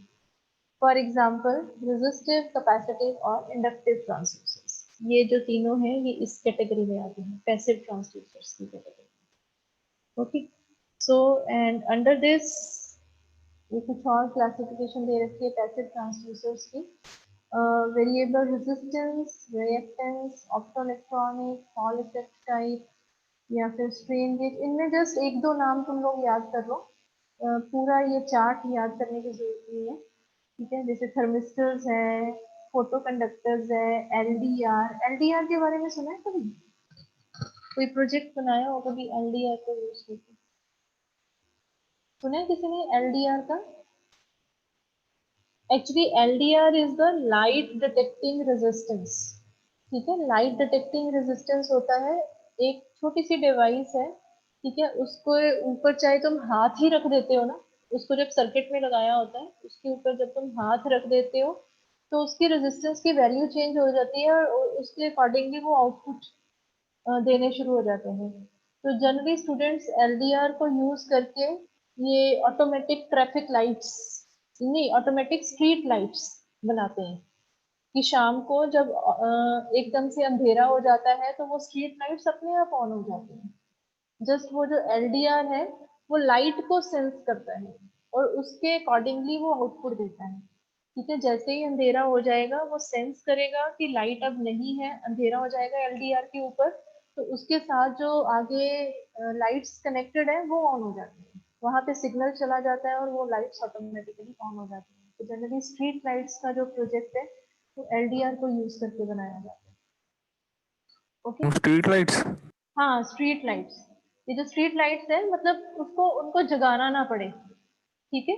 फॉर एग्जाम्पल रेजिस्टिव, कैपेसिटिव और इंडक्टिव ट्रांसड्यूसर्स, ये जो तीनों हैं ये इस कैटेगरी में आते हैं, पैसिव ट्रांसड्यूसर्स की category. Okay, so and under this ये कुछ और क्लासिफिकेशन दे रखी है पैसिव ट्रांसड्यूसर्स की। Variable resistance, reactance, optoelectronic, hall effect type या फिर स्ट्रेन गेज। इनमें जस्ट एक दो नाम तुम लोग याद कर लो, पूरा ये चार्ट याद करने की जरूरत नहीं है। ठीक है, जैसे थर्मिस्टर्स है, फोटो कंडक्टर्स है, एलडीआर। एलडीआर के बारे में सुना है कभी? कोई प्रोजेक्ट बनाया हो कभी एलडीआर को यूज करके? सुना है किसी ने एलडीआर का? Actually LDR is the light detecting resistance. ठीक है, लाइट डिटेक्टिंग रेजिस्टेंस होता है, एक छोटी सी डिवाइस है। ठीक है, उसको ऊपर चाहे तुम हाथ ही रख देते हो ना, उसको जब सर्किट में लगाया होता है उसके ऊपर जब तुम हाथ रख देते हो तो उसकी रेजिस्टेंस की वैल्यू चेंज हो जाती है और उसके अकॉर्डिंगली वो आउटपुट देने शुरू हो जाते हैं। तो जनरली स्टूडेंट्स एलडीआर को यूज करके ये ऑटोमेटिक ट्रैफिक लाइट्स, नहीं ऑटोमेटिक स्ट्रीट लाइट्स बनाते हैं कि शाम को जब एकदम से अंधेरा हो जाता है तो वो स्ट्रीट लाइट्स अपने आप ऑन हो जाती हैं। जस्ट वो जो एलडीआर है वो लाइट को सेंस करता है और उसके अकॉर्डिंगली वो आउटपुट देता है। ठीक है, जैसे ही अंधेरा हो जाएगा वो सेंस करेगा कि लाइट अब नहीं है, अंधेरा हो जाएगा एलडीआर के ऊपर, तो उसके साथ जो आगे लाइट्स कनेक्टेड है वो ऑन हो जाती है, वहां पे सिग्नल चला जाता है और वो लाइट्स ऑटोमेटिकली ऑन हो जाती है। तो जनरली स्ट्रीट लाइट्स का जो प्रोजेक्ट है वो एलडीआर को यूज करके बनाया जाता है। Okay, street lights. हाँ स्ट्रीट लाइट्स, ये जो स्ट्रीट लाइट्स है मतलब उसको उनको जगाना ना पड़े। ठीक है,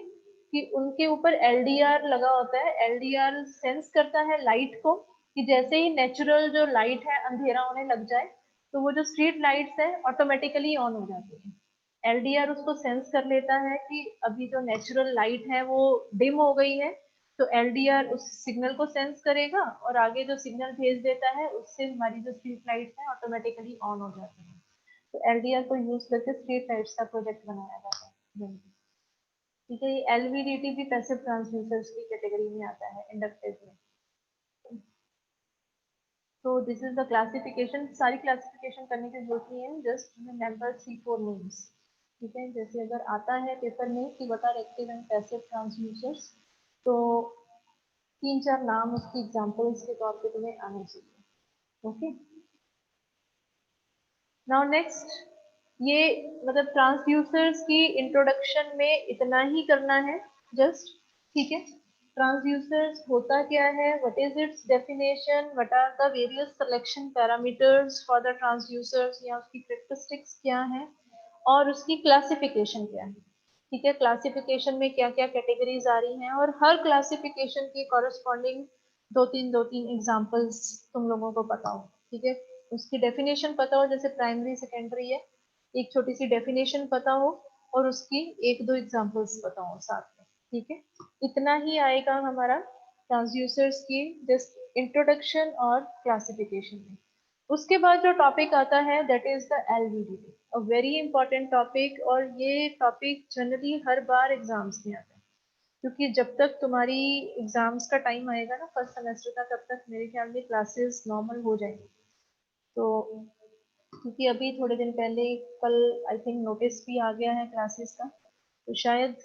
कि उनके ऊपर एलडीआर लगा होता है, एलडीआर सेंस करता है लाइट को कि जैसे ही नेचुरल जो लाइट है अंधेरा होने लग जाए तो वो जो स्ट्रीट लाइट्स है ऑटोमेटिकली ऑन हो जाती है। एलडीआर उसको सेंस कर लेता है कि अभी जो नेचुरल लाइट है वो डिम हो गई है, तो एलडीआर उस सिग्नल को सेंस करेगा और आगे जो सिग्नल भेज देता है उससे हमारी जो स्ट्रीट लाइट्स है ऑटोमेटिकली ऑन हो जाती है। तो एलडीआर को यूज करके स्ट्रीट लाइट्स का प्रोजेक्ट बनाया जाता है। ठीक है, ये एलवीडीटी भी पैसिव ट्रांसड्यूसर्स की कैटेगरी में आता है, इंडक्टिव में। तो दिस इज द क्लासिफिकेशन। सारी क्लासिफिकेशन करने की जरूरत नहीं है, जस्ट रिमेंबर 3-4 नेम्स। ठीक है, जैसे अगर आता है पेपर में कि what are active and passive transducers, तो 3-4 नाम उसकी एग्जांपल्स के तौर पे तुम्हें आने चाहिए। ओके, नाउ नेक्स्ट, ये मतलब ट्रांसड्यूसर्स की इंट्रोडक्शन में इतना ही करना है जस्ट। ठीक है, ट्रांसड्यूसर्स होता क्या है, what is its definition, what are the various selection parameters for the transducers, या उसकी कैरेक्टरिस्टिक्स क्या है और उसकी क्लासिफिकेशन क्या है। ठीक है, क्लासिफिकेशन में क्या क्या कैटेगरीज आ रही हैं और हर क्लासिफिकेशन की कॉरेस्पॉन्डिंग 2-3 एग्जांपल्स तुम लोगों को पता हो। ठीक है, उसकी डेफिनेशन पता हो, जैसे प्राइमरी सेकेंडरी है, एक छोटी सी डेफिनेशन पता हो और उसकी 1-2 एग्जांपल्स पता हो साथ में। ठीक है, इतना ही आएगा हमारा ट्रांसड्यूसर्स की जस्ट इंट्रोडक्शन और क्लासिफिकेशन में। उसके बाद जो टॉपिक आता है that is the LVDT, a very important topic, और ये टॉपिक जनरली हर बार एग्जाम्स में आता है, क्योंकि जब तक तुम्हारी एग्जाम्स का टाइम आएगा ना फर्स्ट सेमेस्टर का, तब तक मेरे ख्याल में क्लासेस नॉर्मल हो जाएंगी। तो क्योंकि अभी थोड़े दिन पहले कल आई थिंक नोटिस भी आ गया है क्लासेस का, तो शायद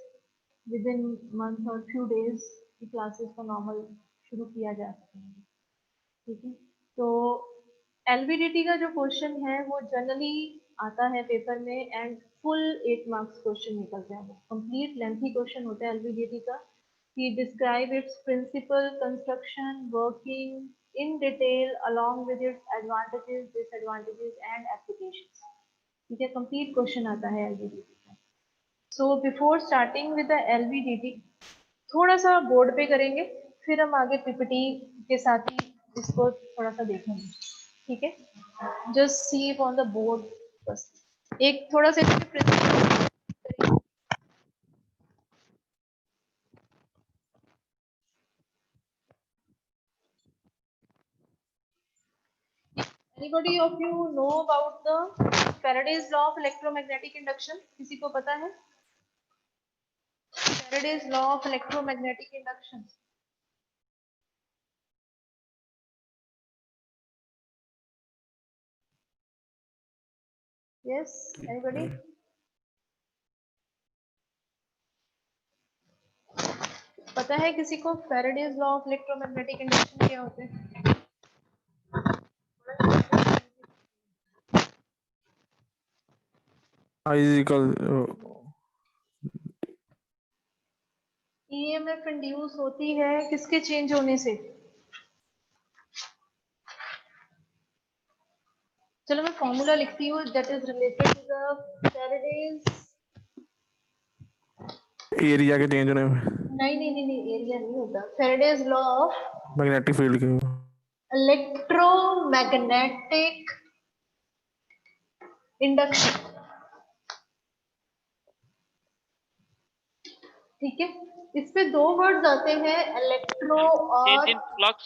विद इन मंथ और फ्यू डेज की क्लासेस को नॉर्मल शुरू किया जा सकेगा। ठीक है, तो एलवीडीटी का जो क्वेश्चन है वो जनरली आता है पेपर में एंड फुल 8 मार्क्स क्वेश्चन निकलते हैं। कंप्लीट लेंथी क्वेश्चन होता है एलवीडीटी का, कि describe its principle, construction, working in detail along with its advantages, disadvantages and applications. ठीक है, कंप्लीट क्वेश्चन आता है एलवीडीटी का। So before starting with the LVDT थोड़ा सा बोर्ड पे करेंगे, फिर हम आगे पीपीटी के साथ ही इसको थोड़ा सा देखेंगे। ठीक है, just see on the board, बस एक थोड़ा सा Anybody of you know about the Faraday's law of electromagnetic induction? किसी को पता है Faraday's law of electromagnetic induction? Yes, anybody? पता है किसी को Faraday's law of electromagnetic induction क्या होते हैं? EMF इंड्यूस होती है किसके चेंज होने से? चलो मैं फॉर्मूला लिखती हूँ, that is related to the Faraday's, area के चेंज होने में। नहीं एरिया नहीं होता। Faraday's law of magnetic field के इलेक्ट्रोमैग्नेटिक इंडक्शन। ठीक है, इस पे 2 वर्ड्स आते हैं, इलेक्ट्रो change और in flux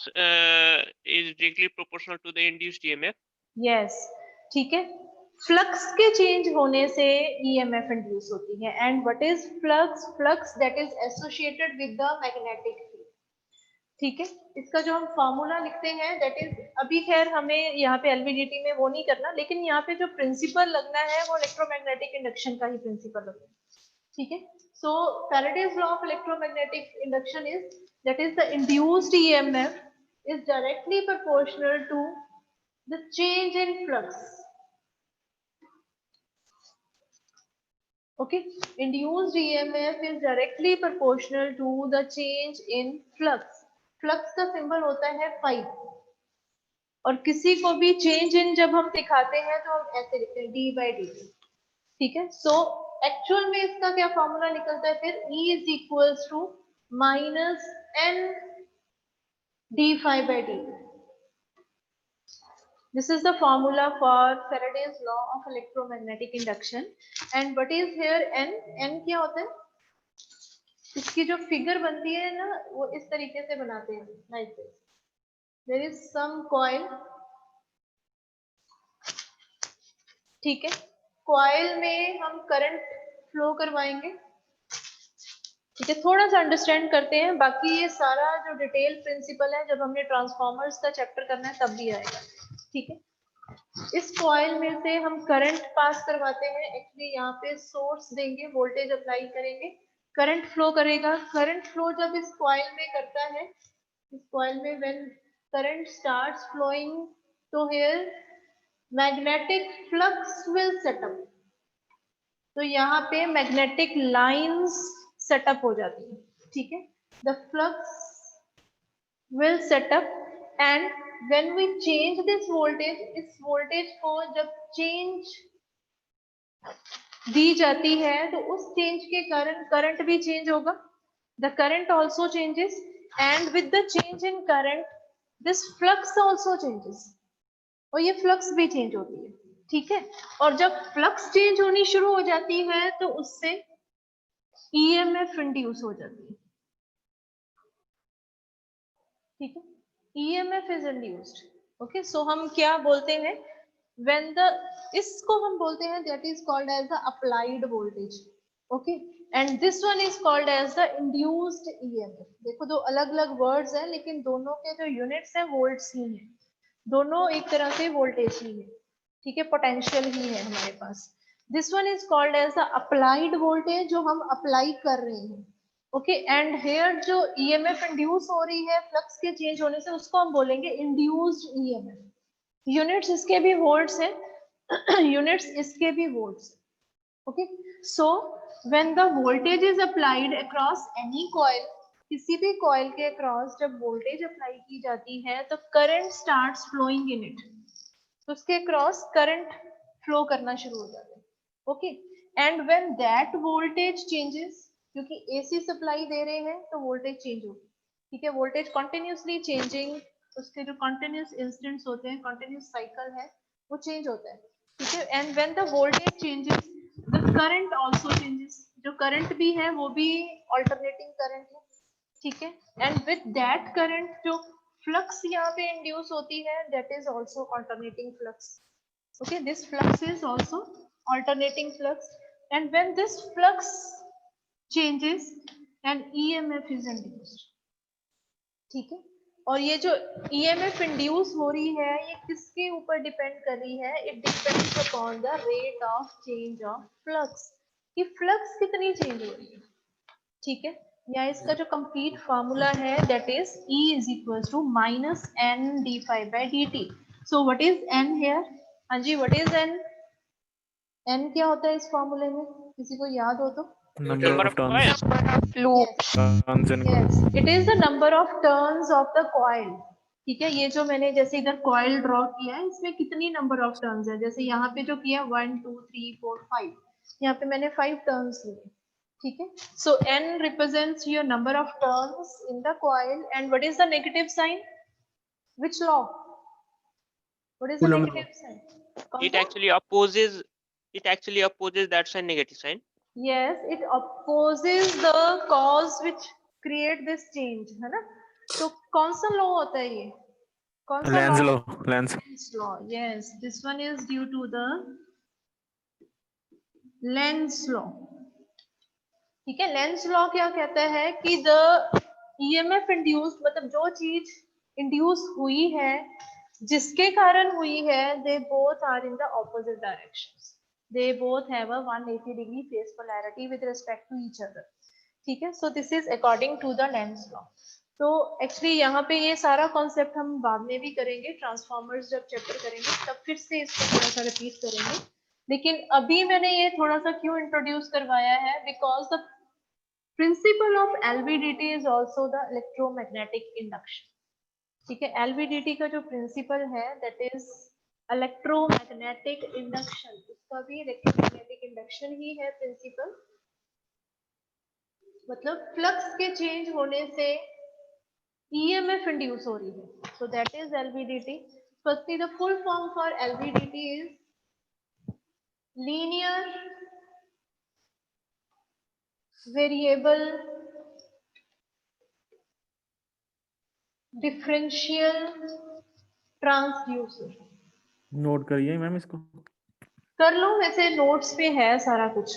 is directly proportional to the induced EMF. Yes, ठीक है, फ्लक्स के चेंज होने से ईएमएफ इंड्यूस होती है। And what is flux? Flux that is associated with the magnetic field. ठीक है, इसका जो हम फॉर्मूला लिखते हैं दैट इज, अभी खैर हमें यहाँ पे एलवीडीटी में वो नहीं करना, लेकिन यहाँ पे जो प्रिंसिपल लगना है वो इलेक्ट्रोमैग्नेटिक इंडक्शन का ही प्रिंसिपल लगना है। ठीक है, so Faraday's law of electromagnetic induction is that is the induced EMF is directly proportional to the change in flux. Okay, induced EMF is directly proportional to the change in flux. Flux का symbol होता है phi, और किसी को भी change in जब हम दिखाते हैं तो हम ऐसे लिखते हैं d/dt। ठीक है, सो एक्चुअल में इसका क्या फॉर्मूला निकलता है फिर? E is equals to -n d phi by dt। This is the formula for Faraday's law of electromagnetic induction. And what is here N? N क्या होता है? इसकी जो फिगर बनती है ना वो इस तरीके से बनाते हैं, like this. There is some coil. ठीक है, कॉइल में हम करंट फ्लो करवाएंगे. ठीक है, थोड़ा सा अंडरस्टैंड करते हैं, बाकी ये सारा जो डिटेल प्रिंसिपल है जब हमने ट्रांसफॉर्मर्स का चैप्टर करना है तब भी आएगा. ठीक है, इस कॉइल में से हम करंट पास करवाते हैं. एक्चुअली यहाँ पे सोर्स देंगे, वोल्टेज अप्लाई करेंगे, करंट फ्लो करेगा. करंट फ्लो जब इस कॉइल में करता है, इस कॉइल में व्हेन करंट स्टार्ट्स फ्लोइंग, तो here magnetic flux will set up. तो यहाँ पे मैग्नेटिक लाइंस सेटअप हो जाती है. ठीक है, the flux will set up and when we change this voltage, इस वोल्टेज को जब चेंज दी जाती है तो उस चेंज के कारण करंट भी चेंज होगा. The current also changes and with the change in current this flux also changes. और ये फ्लक्स भी चेंज होती है. ठीक है, और जब फ्लक्स चेंज होनी शुरू हो जाती है तो उससे ईएमएफ इंड्यूस हो जाती है. ठीक है, ईएमएफ इज इंड्यूस्ड. ओके, सो हम क्या बोलते हैं, व्हेन द, इसको हम बोलते हैं that is called as the applied voltage. Okay, and this one is called as the induced EMF. देखो दो अलग अलग वर्ड्स हैं लेकिन दोनों के जो यूनिट्स हैं वोल्ट्स ही हैं. दोनों एक तरह से वोल्टेज ही है. ठीक है, पोटेंशियल ही है हमारे पास. This one is called as the applied voltage, जो हम अप्लाई कर रहे हैं. ओके, एंड हेयर जो ईएमएफ इंड्यूस हो रही है फ्लक्स के चेंज होने से, उसको हम बोलेंगे इंड्यूस्ड ईएमएफ. यूनिट्स इसके भी वोल्ट्स हैं, यूनिट्स इसके भी volts. Okay, so when the voltage is applied across any coil, किसी भी कॉइल के अक्रॉस जब वोल्टेज अप्लाई की जाती है तो current starts flowing in it. तो उसके अक्रॉस करंट फ्लो करना शुरू हो जाता है. Okay, and when that voltage changes, क्योंकि एसी सप्लाई दे रहे हैं तो वोल्टेज चेंज होगी. ठीक है, वोल्टेज कंटिन्यूसली चेंजिंग, उसके जो कंटिन्यूस इंस्टेंट्स होते हैं, कंटिन्यूस साइकिल है, वो चेंज होता है. ठीक है, and when the voltage changes the current also changes. जो करंट भी है वो भी अल्टरनेटिंग करंट है. ठीक है, एंड विद दैट करंट जो फ्लक्स यहाँ पे इंड्यूस होती है that is also alternating flux. Okay, this flux is also alternating flux, and when this flux changes and EMF is induced. ठीक है, और ये जो ईएमएफ इंड्यूस हो रही है ये किसके ऊपर डिपेंड कर रही है? It depends upon the rate of change of flux, कि फ्लक्स कितनी चेंज हो रही है. ठीक है, या इसका जो कंप्लीट फार्मूला है that is E is equal to minus N D phi by D T. So what is N here? हाँ जी, व्हाट इज एन? एन क्या होता है इस फार्मूले में, किसी को याद हो तो? Number of turns. Yes. Turns in Yes, it is the number of turns of the coil. ठीक है, ये जो मैंने जैसे इधर कॉइल ड्रॉ किया है इसमें कितनी नंबर ऑफ टर्न्स है, जैसे यहाँ पे जो किया 1 2 3 4 5, यहाँ पे मैंने 5 टर्न्स लिए. ठीक है, so n represents your number of turns in the coil, and what is the negative sign? Which law? What is the Coulomb law. negative sign? It actually opposes that sign, negative sign. Yes, it opposes the cause which create this change, है ना? तो कौन सा law होता है ये? कौन सा Lenz law? law. Lenz. Lenz law. Yes, this one is due to the Lenz law. ठीक है, लेंस लॉ क्या कहता है कि द ईएमएफ इंड्यूस, मतलब जो चीज इंड्यूस हुई है, जिसके कारण हुई है, they both are in the opposite directions. They both have a 180 degree phase polarity with respect to each other. ठीक है, so this is according to the Lenz law. तो एक्चुअली यहाँ पे ये सारा कॉन्सेप्ट हम बाद में भी करेंगे, ट्रांसफॉर्मर्स जब चैप्टर करेंगे तब फिर से इसको थोड़ा सा रिपीट करेंगे. लेकिन अभी मैंने ये थोड़ा सा क्यों इंट्रोड्यूस करवाया है, because the principle of LVDT is also the electromagnetic induction. ठीक है, LVDT का जो प्रिंसिपल है दैट इज इलेक्ट्रोमैग्नेटिक इंडक्शन. इसका भी इलेक्ट्रोमैग्नेटिक इंडक्शन ही है प्रिंसिपल. मतलब फ्लक्स के चेंज होने से EMF इंड्यूस हो रही है, so that is LVDT. Firstly, the full form for LVDT is linear variable differential transducer. Note करिए मैम इसको। कर लो, वैसे नोट्स पे है सारा कुछ,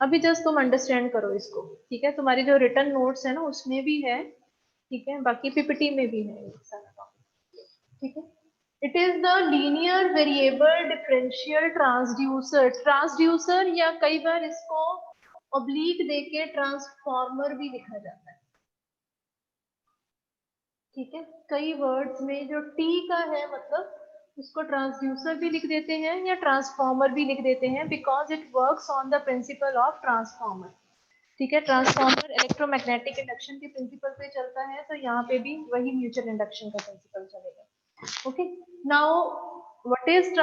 अभी जस्ट तुम अंडरस्टैंड करो इसको, ठीक है। तुम्हारी जो रिटर्न नोट्स है ना उसमें भी है, ठीक है, बाकी पीपीटी में भी है ये सारा टॉपिक, ठीक है। It is the linear variable differential transducer. Transducer या कई बार इसको ऑब्लिक देके ट्रांसफॉर्मर भी लिखा जाता है, ठीक है। कई वर्ड्स में जो टी का है मतलब उसको ट्रांसड्यूसर भी लिख देते हैं या ट्रांसफॉर्मर भी लिख देते हैं, because it works on the principle of transformer, ठीक है। ट्रांसफॉर्मर इलेक्ट्रोमैग्नेटिक इंडक्शन के प्रिंसिपल पे चलता है, तो यहाँ पे भी वही म्यूचुअल इंडक्शन का प्रिंसिपल चलेगा। Okay, now what is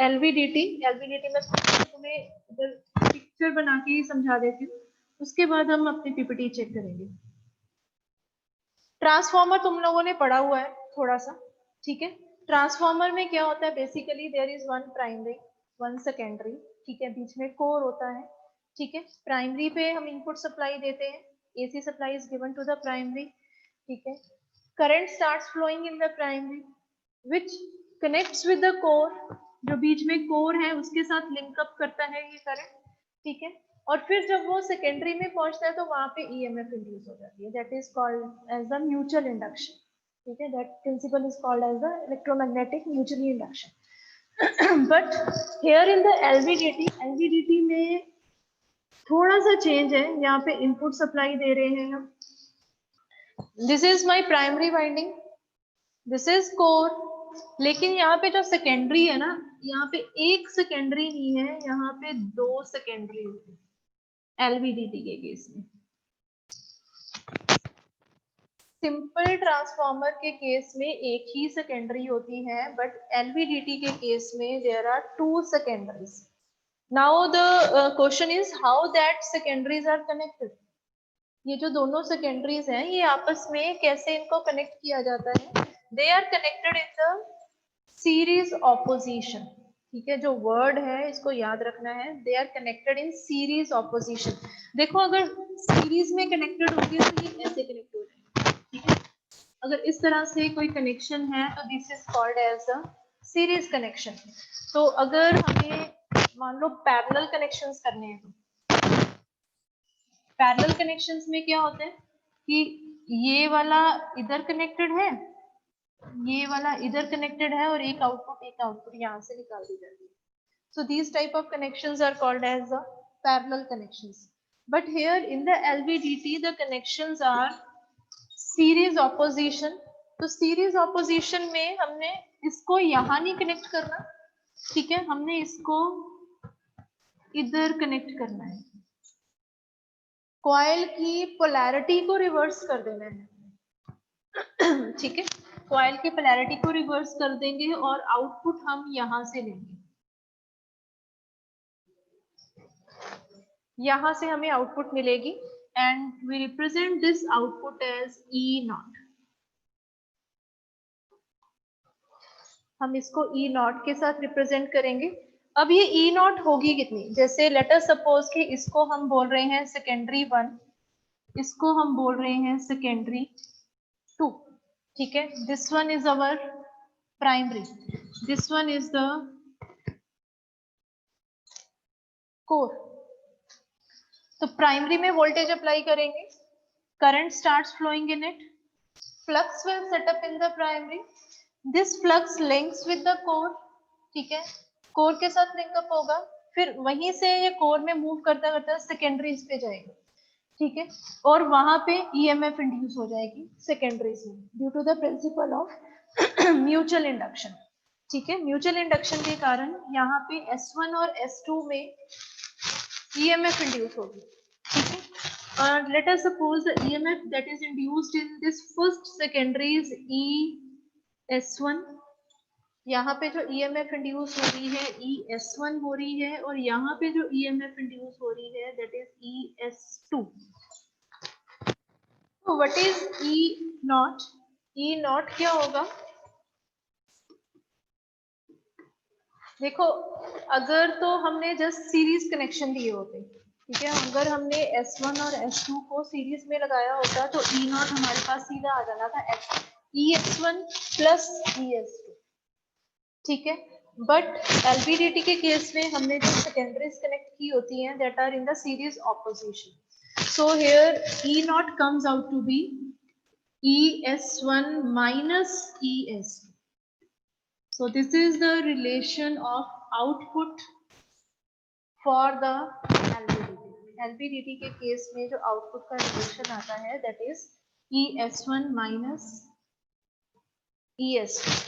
LVDT. LVDT में तुम्हें इधर पिक्चर बना के ही समझा देती हूँ, उसके बाद हम अपनी पीपीटी चेक करेंगे। ट्रांसफॉर्मर तुम लोगों ने पढ़ा हुआ है थोड़ा सा, ठीक है। ट्रांसफॉर्मर में क्या होता है, basically there is one primary one secondary, ठीक है, बीच में कोर होता है, ठीक है। प्राइमरी पे हम इनपुट सप्लाई देते हैं, AC supply is given to the primary, ठीक है। Current starts flowing in the primary which connects with the core, जो बीच में कोर है उसके साथ लिंकअप करता है ये करंट, ठीक है। और फिर जब वो सेकेंडरी में पहुंचता है तो वहां पे ईएमएफ इंड्यूस हो जाती है, that is called as the mutual induction, ठीक है। That principle is called as the electromagnetic mutual induction. But here in the LVDT में थोड़ा सा चेंज है, यहाँ पे इनपुट सप्लाई दे रहे हैं हम, this is my primary winding, this is core, लेकिन यहाँ पे जो सेकेंडरी है ना, यहाँ पे एक सेकेंडरी नहीं है, यहाँ पे दो सेकेंडरी होती है एलवीडीटी के केस में। सिंपल ट्रांसफॉर्मर के केस में एक ही सेकेंडरी होती है, बट एलवीडीटी के केस में there are two secondaries. Now the question is how that secondaries are connected. ये जो दोनों सेकेंडरीज हैं ये आपस में कैसे इनको कनेक्ट किया जाता है, they are connected in the series opposition, ठीक है। जो वर्ड है इसको याद रखना है, they are connected in series opposition. देखो अगर सीरीज में कनेक्टेड होगी तो ये ऐसे कनेक्ट हो जाएंगे, ठीक है। अगर इस तरह से कोई कनेक्शन है तो this is called as a series connection. तो अगर हमें मान लो पैरेलल कनेक्शंस करने हैं, तो पैरेलल कनेक्शंस में क्या होता है कि ये वाला इधर कनेक्टेड है, ये वाला इधर कनेक्टेड है, और एक आउटपुट यहाँ से निकाल दी जाती है। So these type of connections are called as the parallel connections. But here in the LVDT the connections are series opposition. तो series opposition में हमने इसको यहाँ नहीं कनेक्ट करना, ठीक है, हमने इसको इधर कनेक्ट करना है, कॉइल की पोलैरिटी को रिवर्स कर देना है, ठीक है। कॉइल की पोलैरिटी को रिवर्स कर देंगे और आउटपुट हम यहां से लेंगे, यहां से हमें आउटपुट मिलेगी and we represent this output as E not. हम इसको ई नॉट के साथ रिप्रेजेंट करेंगे। अब ये ई नॉट होगी कितनी, जैसे लेट अस सपोज कि इसको हम बोल रहे हैं सेकेंडरी 1, इसको हम बोल रहे हैं सेकेंडरी 2, ठीक है। This one is our primary, this one is the core. तो प्राइमरी में वोल्टेज अप्लाई करेंगे, current starts flowing in it, flux will set up in the primary, this flux links with the core, ठीक है, core के साथ linkup होगा, फिर वहीं से ये कोर में मूव करता करता सेकेंडरीज पे जाएगा, ठीक है, और वहां पे ईएमएफ इंड्यूस हो जाएगी सेकेंडरीज में due to the principle of mutual induction, ठीक है। म्यूचुअल इंडक्शन के कारण यहाँ पे S1 और S2 में EMF induced होगी, ठीक है। Let us suppose the EMF that is induced in this first secondary is ES1। यहाँ पे जो EMF induce हो रही है ES1 हो रही है, और यहाँ पे जो EMF induce हो रही है that is ES2। So what is E naught? E naught क्या होगा? देखो अगर तो हमने जस्ट सीरीज कनेक्शन दिए होते, ठीक है, अगर हमने S1 और S2 को सीरीज में लगाया होता तो E0 हमारे पास सीधा आ जाना था EX1 प्लस ES2, ठीक है। बट LVDT के केस में हमने जो सेकेंडरीज कनेक्ट की होती हैं that are in the series opposition, so here E0 comes out to be ES1 minus ES2. So this is the relation of output for the LVDT. LVDT के case में जो output का relation आता है that is ES1 minus ES2.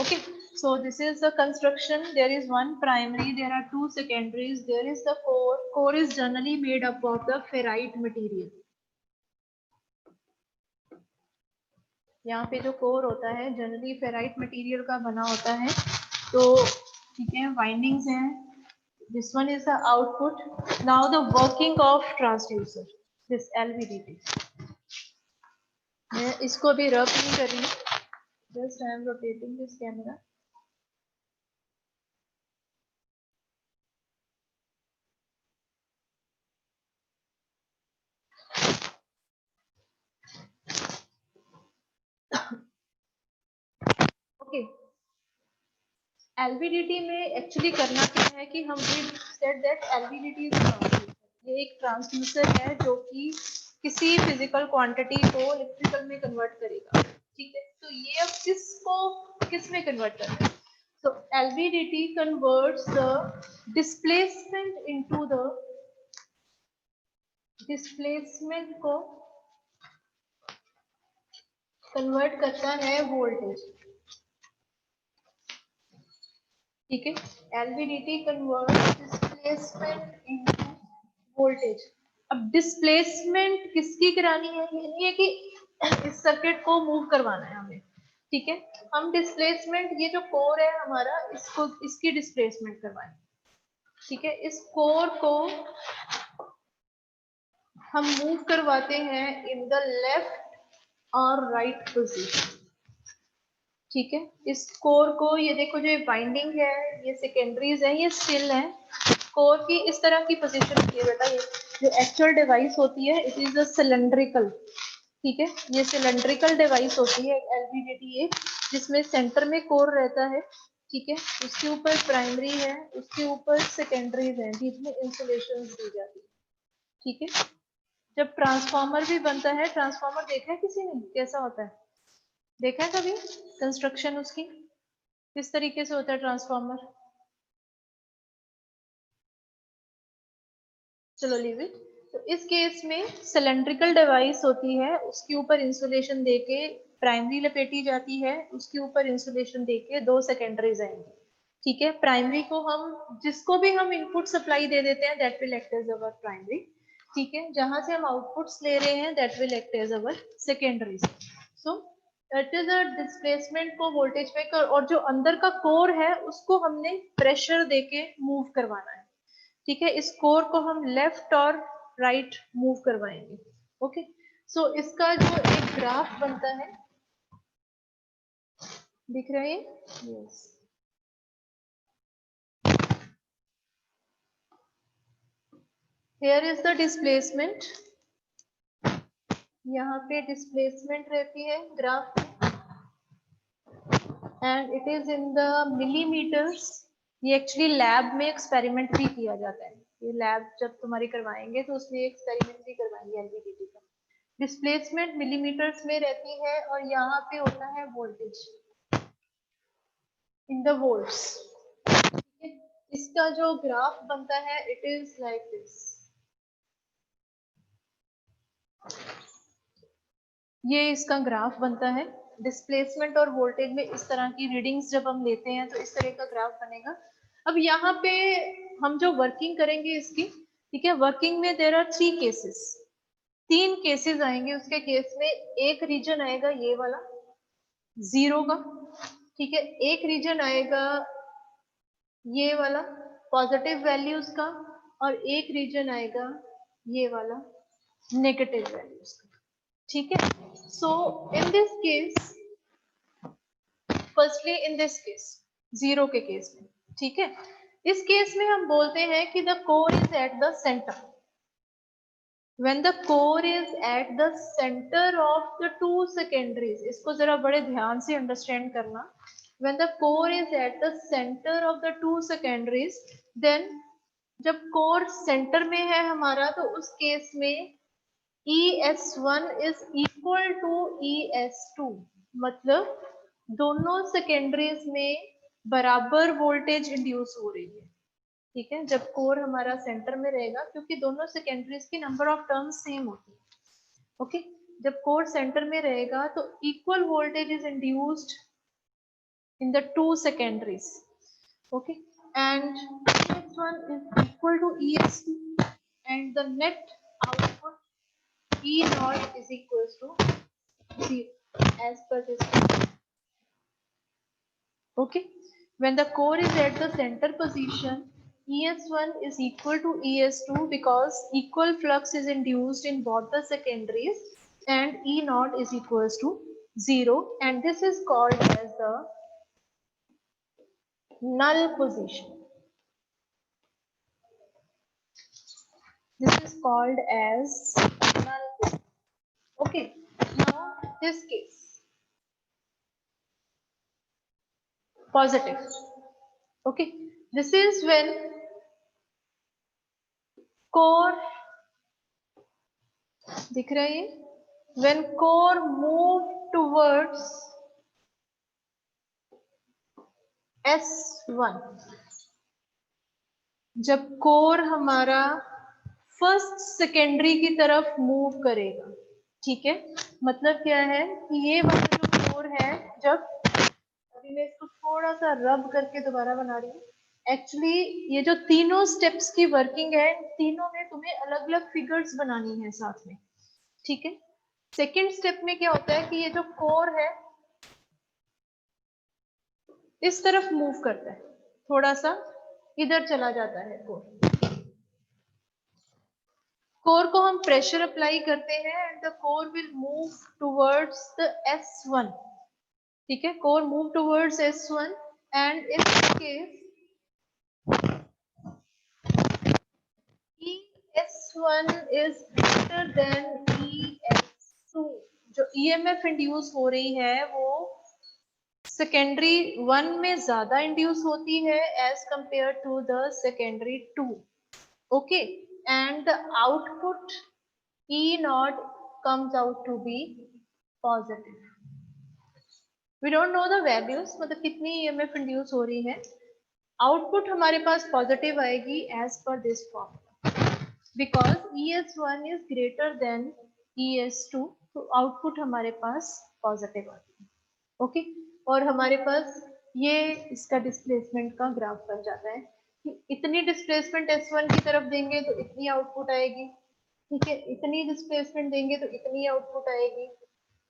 Okay, so this is the construction. There is one primary, there are two secondaries, there is the core. Core is generally made up of the ferrite material. यहाँ पे जो core होता है generally ferrite material का बना होता है, तो ठीक है, वाइंडिंग्स हैं, this one is the output. Now the working of transducer, this LVDT, मैं इसको भी रब नहीं कर रही, just I am rotating this camera. Okay, LVDT में एक्चुअली करना क्या है कि हम said that LVDT is transducer, ये एक ट्रांसड्यूसर है जो कि किसी फिजिकल क्वांटिटी को इलेक्ट्रिकल में कन्वर्ट करेगा, ठीक है। तो ये अब किसको किस में कन्वर्ट करना है, so LVDT converts the displacement into the displacement को कन्वर्ट करता है वोल्टेज, ठीक है। LVDT converts displacement into voltage। अब डिस्प्लेसमेंट किसकी करानी है, ये नहीं है कि इस सर्किट को मूव करवाना है हमें, ठीक है। हम डिस्प्लेसमेंट, ये जो कोर है हमारा, इसको इसकी डिस्प्लेसमेंट करवाएंगे, ठीक है। इस कोर को हम मूव करवाते हैं इन द लेफ्ट और राइट पोजीशन, ठीक है। इस कोर को, ये देखो जो बाइंडिंग है, ये सेकेंडरीज है, ये स्टिल है, कोर की इस तरह की पोजीशन होती है बेटा। ये जो एक्चुअल डिवाइस होती है इट इज अ सिलेंड्रिकल, ठीक है, ये सिलेंड्रिकल डिवाइस होती है LVDT, जिसमें सेंटर में कोर रहता है, ठीक है, उसके ऊपर प्राइमरी है, उसके ऊपर सेकेंडरीज है, बीच में इंसुलेशन दी जाती है, ठीक है। जब ट्रांसफार्मर भी बनता है, ट्रांसफार्मर देखा है किसी ने कैसा होता है, देखा है कभी कंस्ट्रक्शन उसकी, किस तरीके से होता है ट्रांसफार्मर, चलो लीव इट। तो इस केस में सिलेंड्रिकल डिवाइस होती है, उसके ऊपर इंसुलेशन देके प्राइमरी लपेटी जाती है, उसके ऊपर इंसुलेशन देके दो सेकेंडरीज आएंगी, ठीक है। प्राइमरी को हम, जिसको भी हम इनपुट सप्लाई दे देते हैं that will act as our primary, ठीक है। जहां से हम आउटपुट्स ले रहे हैं that will act as our secondaries. So that is a displacement को वोल्टेज पे कर, और जो अंदर का कोर है उसको हमने प्रेशर देके मूव करवाना है, ठीक है। इस कोर को हम लेफ्ट और राइट मूव करवाएंगे, ओके। सो इसका जो एक ग्राफ बनता है, दिख रहा है, yes, here is the displacement, यहाँ पे डिस्प्लेसमेंट रहती है graph, and it is in the millimetres. ये एक्चुअली लैब में एक्सपेरिमेंट भी किया जाता है, ये लैब जब तुम्हारी करवाएंगे तो उसमें एक्सपेरिमेंट भी करवाएंगे LVDT का। डिस्प्लेसमेंट मिलीमीटर्स में रहती है, और यहाँ पे होता है वोल्टेज इन द वोल्ट्स, ठीक है। इसका जो ग्राफ बनता है इट इज लाइक दिस, ये इसका ग्राफ बनता है। डिस्प्लेसमेंट और वोल्टेज में इस तरह की रीडिंग्स जब हम लेते हैं तो इस तरह का ग्राफ बनेगा। अब यहाँ पे हम जो वर्किंग करेंगे इसकी, ठीक है, वर्किंग में देयर आर 3 केसेस, 3 केसेस आएंगे। उसके केस में एक रीजन आएगा ये वाला 0 का, ठीक है, एक रीजन आएगा ये वाला पॉजिटिव वैल्यूज का, और एक रीजन आएगा ये वाला नेगेटिव वैल्यूज का, ठीक है। So in this case, firstly in this case 0 के केस में, ठीक है, इस केस में हम बोलते हैं कि the core is at the centre. When the core is at the center of the two secondaries, इसको जरा बड़े ध्यान से अंडरस्टैंड करना. When the core is at the center of the two secondaries, then जब कोर सेंटर में है हमारा तो उस केस में ES1 is equal to ES2. मतलब दोनों सेकेंडरीज में बराबर वोल्टेज इंड्यूस हो रही है. ठीक है, जब कोर हमारा सेंटर में रहेगा, क्योंकि दोनों सेकेंडरीज की नंबर ऑफ टर्न्स सेम होती है. ओके, जब कोर सेंटर में रहेगा तो equal voltage is induced in the two secondaries. Okay, and ES1 is equal to ES2 and the net output E0 is equals to 0 as per this. Okay, when the core is at the center position, ES1 is equal to ES2 because equal flux is induced in both the secondaries, and E0 is equals to 0, and this is called as the null position. This is called as null position. Okay, now this case. Positive. Okay, this is when core दिख रहा है, when core move towards S1. जब core हमारा first secondary की तरफ move करेगा. ठीक है, मतलब क्या है कि ये वाला जो कोर है, जब अभी मैं इसको थोड़ा सा रब करके दोबारा बना रही हूँ. एक्चुअली ये जो तीनों स्टेप्स की वर्किंग है, तीनों में तुम्हें अलग अलग फिगर्स बनानी है साथ में. ठीक है, सेकेंड स्टेप में क्या होता है कि ये जो कोर है इस तरफ मूव करता है, थोड़ा सा इधर चला जाता है कोर. कोर को हम प्रेशर अप्लाई करते हैं and the core will move towards the S1. ठीक है, core move towards S1 and in this case ES1 is greater than ES2. जो EMF इंड्यूस हो रही है वो सेकेंडरी 1 में ज्यादा इंड्यूस होती है as compare to the secondary 2. Okay, and the output E0 comes out to be positive. We don't know the values, मतलब कितनी EMF इंड्यूस हो रही है. आउटपुट हमारे पास पॉजिटिव आएगी as per this formula, because ES1 is greater than ES2, तो output हमारे पास पॉजिटिव आती है. ओके, और हमारे पास ये इसका डिस्प्लेसमेंट का ग्राफ बन जाता है कि इतनी डिस्प्लेसमेंट S1 की तरफ देंगे तो इतनी आउटपुट आएगी. ठीक है, इतनी डिस्प्लेसमेंट देंगे तो इतनी आउटपुट आएगी,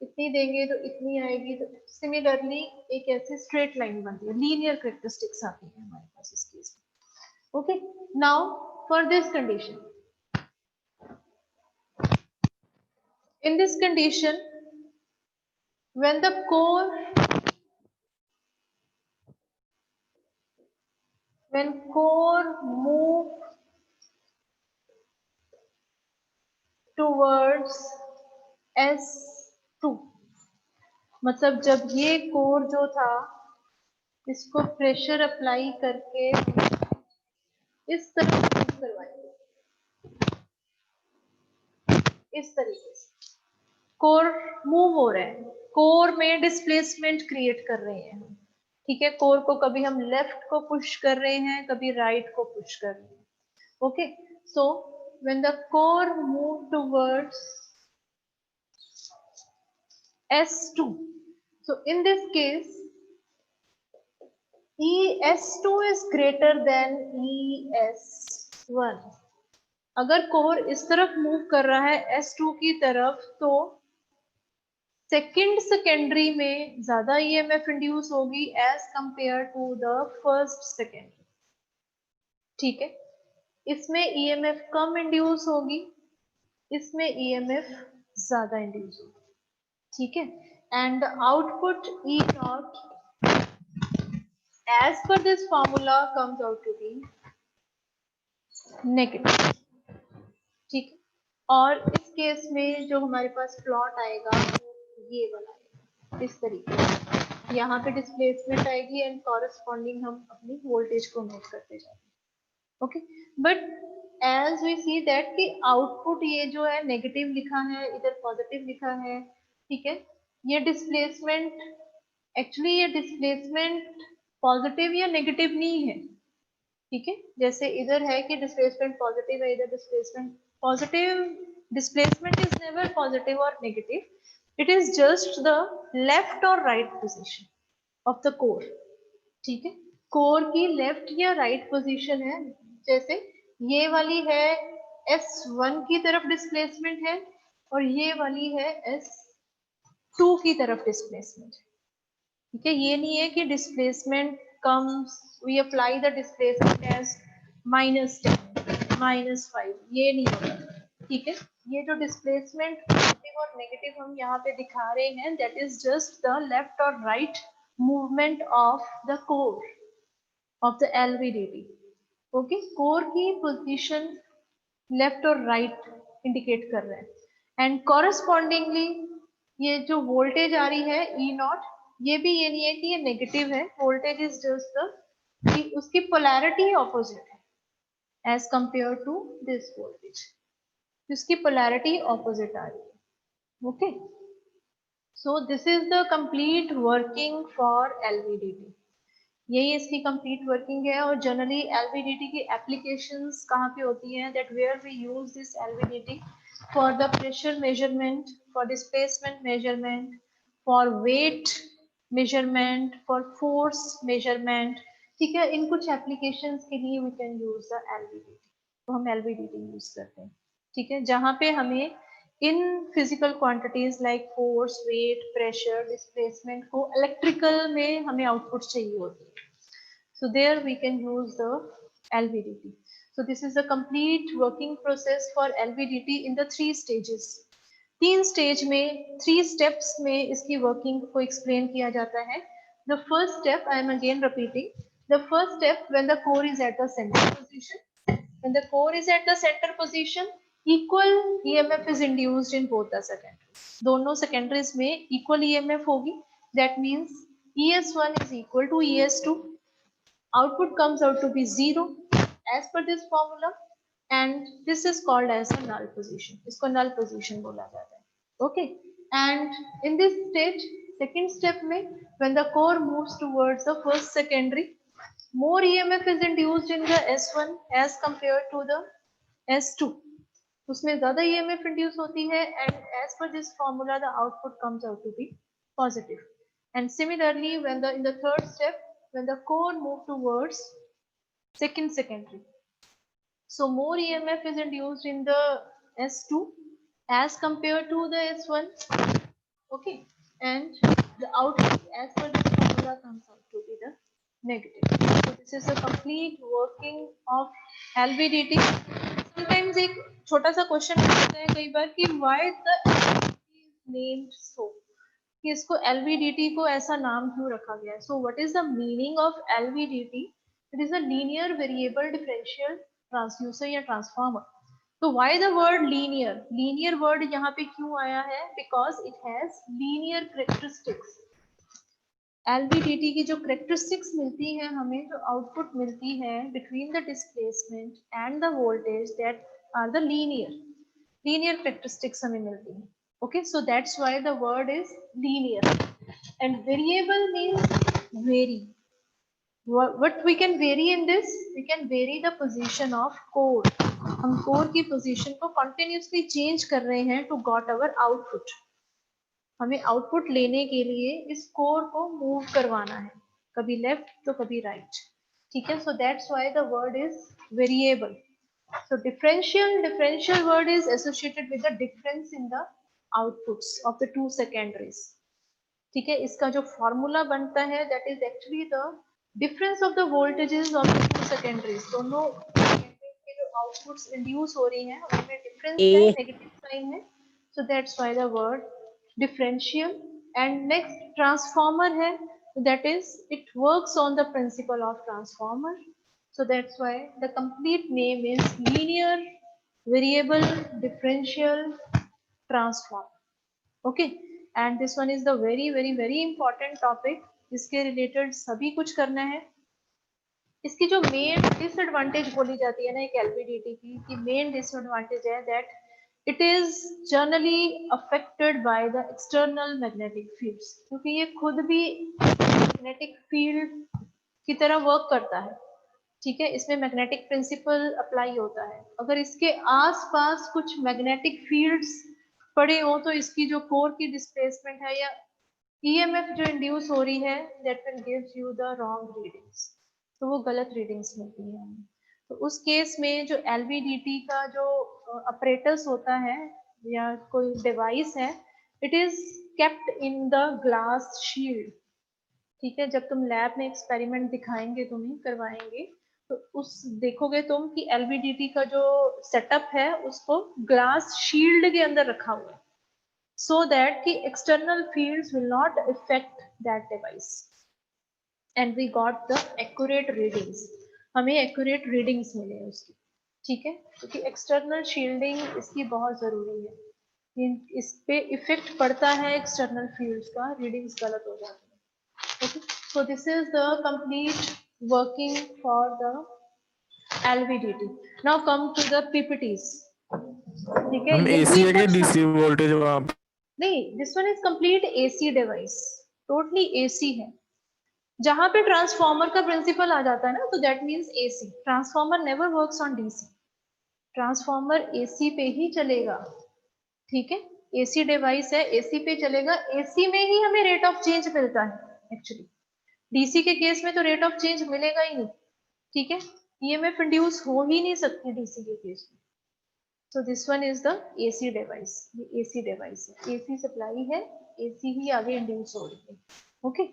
इतनी देंगे तो इतनी आएगी. तो सिमिलरली एक ऐसी स्ट्रेट लाइन बनती है, लीनियर कैरेक्टरिस्टिक्स आती है हमारे पास इस केस में. Okay, now for this condition, in this condition when the core move towards S2, मतलब जब ये कोर जो था इसको प्रेशर अप्लाई करके इस तरह मूव करवाएंगे, इस तरीके से कोर मूव हो रहा है, कोर में डिस्प्लेसमेंट क्रिएट कर रहे हैं. ठीक है, कोर को कभी हम लेफ्ट को पुश कर रहे हैं, कभी राइट को पुश कर रहे हैं. Okay, so when the core move towards S2, so in this case ES2 is greater than ES1. अगर कोर इस तरफ मूव कर रहा है S2 की तरफ, तो सेकेंड सेकेंडरी में ज्यादा EMF इंड्यूस होगी as compare to the first secondary. ठीक है, इसमें EMF कम इंड्यूस होगी, इसमें EMF ज्यादा इंड्यूस होगी. ठीक है, and the output E0 as per this formula comes out to be negative. ठीक है, और इस केस में जो हमारे पास प्लॉट आएगा वो ये वाला आएगा इस तरीके से, यहाँ पे डिस्प्लेसमेंट आएगी एंड कॉरेस्पॉन्डिंग हम अपनी वोल्टेज को नोट करते जाएंगे. Okay, but as we see that कि आउटपुट ये जो है नेगेटिव लिखा है, इधर पॉजिटिव लिखा है. ठीक है, ये डिस्प्लेसमेंट एक्चुअली ये डिस्प्लेसमेंट पॉजिटिव या नेगेटिव नहीं है. ठीक है, जैसे इधर है कि डिस्प्लेसमेंट पॉजिटिव है, इधर displacement positive. Displacement is never positive or negative, it is just the left और right position of the core. ठीक है, कोर की लेफ्ट या राइट पोजीशन है. जैसे ये वाली है S1 की तरफ डिस्प्लेसमेंट है और ये वाली है S2 की तरफ डिस्प्लेसमेंट. ठीक है, ये नहीं है कि displacement comes we apply the displacement as -10 -5, ये नहीं होगा. ठीक है, ये जो डिस्प्लेसमेंट पॉजिटिव और नेगेटिव हम यहाँ पे दिखा रहे हैं that is just the left और right movement of the core of the LVDT. Okay, core की पोजीशन लेफ्ट और राइट इंडिकेट कर रहे हैं एंड कॉरेस्पॉन्डिंगली ये जो वोल्टेज आ रही है E0, ये भी ये नहीं है कि ये नेगेटिव है. वोल्टेज इज जस्ट द उसकी पोलैरिटी ऑपोजिट है as compare to this voltage, इसकी पोलैरिटी ऑपोजिट आ रही है. Okay, so this is the complete working for LVDT. यही इसकी कंप्लीट वर्किंग है. और जनरली LVDT की एप्लीकेशंस कहाँ पे होती हैं, that where we use this LVDT for the pressure measurement, for displacement measurement, for weight measurement, for force measurement. ठीक है, इन कुछ एप्लीकेशंस के लिए we can use the LVDT. तो हम LVDT यूज करते हैं. ठीक है, जहाँ पे हमें इन physical quantities like force, weight, pressure, displacement को इलेक्ट्रिकल में हमें आउटपुट चाहिए होती है. So there we can use the LVDT. So this is the complete working process for LVDT in the 3 stages. 3 stage में 3 स्टेप्स में इसकी वर्किंग को एक्सप्लेन किया जाता है. The first step, I am again repeating, the first step when the core is at the center position. When the core is at the center position, equal EMF is induced in both the secondaries. दोनों secondaries में equal EMF होगी. That means ES1 is equal to ES2. Output comes out to be 0 as per this formula and this is called as a null position. इसको null position बोला जाता है. Okay, and in this stage, second step में when the core moves towards the first secondary, more EMF is induced in the S1 as compared to the S2. उसमें ज़्यादा EMF induce होती है and as per this formula the output comes out to be positive. And similarly when in the third step, when the core move towards second secondary, so more EMF is induced in the S2 as compared to the S1. Okay, and the output as per this formula comes out to be the negative. So this is a complete working of LVDT. Sometimes एक छोटा सा question आता है कई बार कि why the LVDT is named so, कि इसको LVDT को ऐसा नाम क्यों रखा गया है. So what is the meaning of LVDT? It is a linear variable differential transducer या transformer. So why the word linear? Linear word यहाँ पे क्यों आया है? Because it has linear characteristics. LVDT की जो characteristics मिलती है हमें, जो output मिलती है between the displacement and the voltage, that are the linear characteristics हमें मिलती है. Okay, so that's why the word is linear. And variable means vary. What we can vary in this? We can vary the position of core. हम core की position को continuously change कर रहे हैं to got our output. हमें output लेने के लिए इस core को move करवाना है, कभी left तो कभी right. ठीक है, so that's why the word is variable. So differential word is associated with the difference in the outputs of the 2 secondaries. ठीक है, इसका जो फॉर्मूला बनता है that is actually the difference of the voltages of the 2 secondaries. दोनों के जो outputs induce हो रही हैं उनमें difference है, negative sign है. So that's why the word differential. And next transformer है. that is, it works on the principle of transformer. So that's why the complete name is linear variable differential transformer. Okay, and this one is the very important topic. इसके related सभी कुछ करना है. इसकी जो main disadvantage बोली जाती है ना एक एलवीडीटी की, कि मेन डिसएडवांटेज है that it is generally affected by the external magnetic fields, क्योंकि ये खुद भी मैग्नेटिक फील्ड की तरह वर्क करता है. ठीक है, इसमें मैग्नेटिक प्रिंसिपल अप्लाई होता है. अगर इसके आसपास कुछ मैग्नेटिक फील्ड्स पड़े हो तो इसकी जो कोर की डिस्प्लेसमेंट है या ईएमएफ जो इंड्यूस हो रही है that will gives you the wrong readings, तो वो गलत रीडिंग्स मिलती है हमें. तो उस केस में जो एलवीडीटी का जो अपरेटस होता है या कोई डिवाइस है, it is kept in the glass shield. ठीक है, जब तुम लैब में एक्सपेरिमेंट दिखाएंगे, तुम्हें करवाएंगे, तो उस देखोगे तुम कि एलवीडीटी का जो सेटअप है उसको ग्लास शील्ड के अंदर रखा हुआ है, so that the external fields will not affect that device, and we got the accurate readings. हमें accurate readings मिले उसकी. ठीक है, क्योंकि external shielding इसकी बहुत जरूरी है. इस पे इफेक्ट पड़ता है external fields का, readings गलत हो जाती है. Okay, so this is the complete working for the LVDT. Now come to the PPTs. ठीक है, हम यही एसी है कि कुछ डीसी वोल्टेज वहां पे? नहीं, this one is complete AC device, totally AC है. जहां पे ट्रांसफॉर्मर का प्रिंसिपल आ जाता है ना, तो that means AC. Transformer never works on DC, transformer AC पे ही चलेगा. ठीक है, एसी डिवाइस है, एसी पे चलेगा. एसी में ही हमें रेट ऑफ चेंज मिलता है एक्चुअली. डीसी के केस में तो रेट ऑफ चेंज मिलेगा ही नहीं. ठीक है, ईएमएफ इंड्यूस हो ही नहीं सकती डीसी के केस में. So this one is the AC device. ये AC device है, AC सप्लाई है, AC ही आगे इंड्यूस हो रही है. ओके,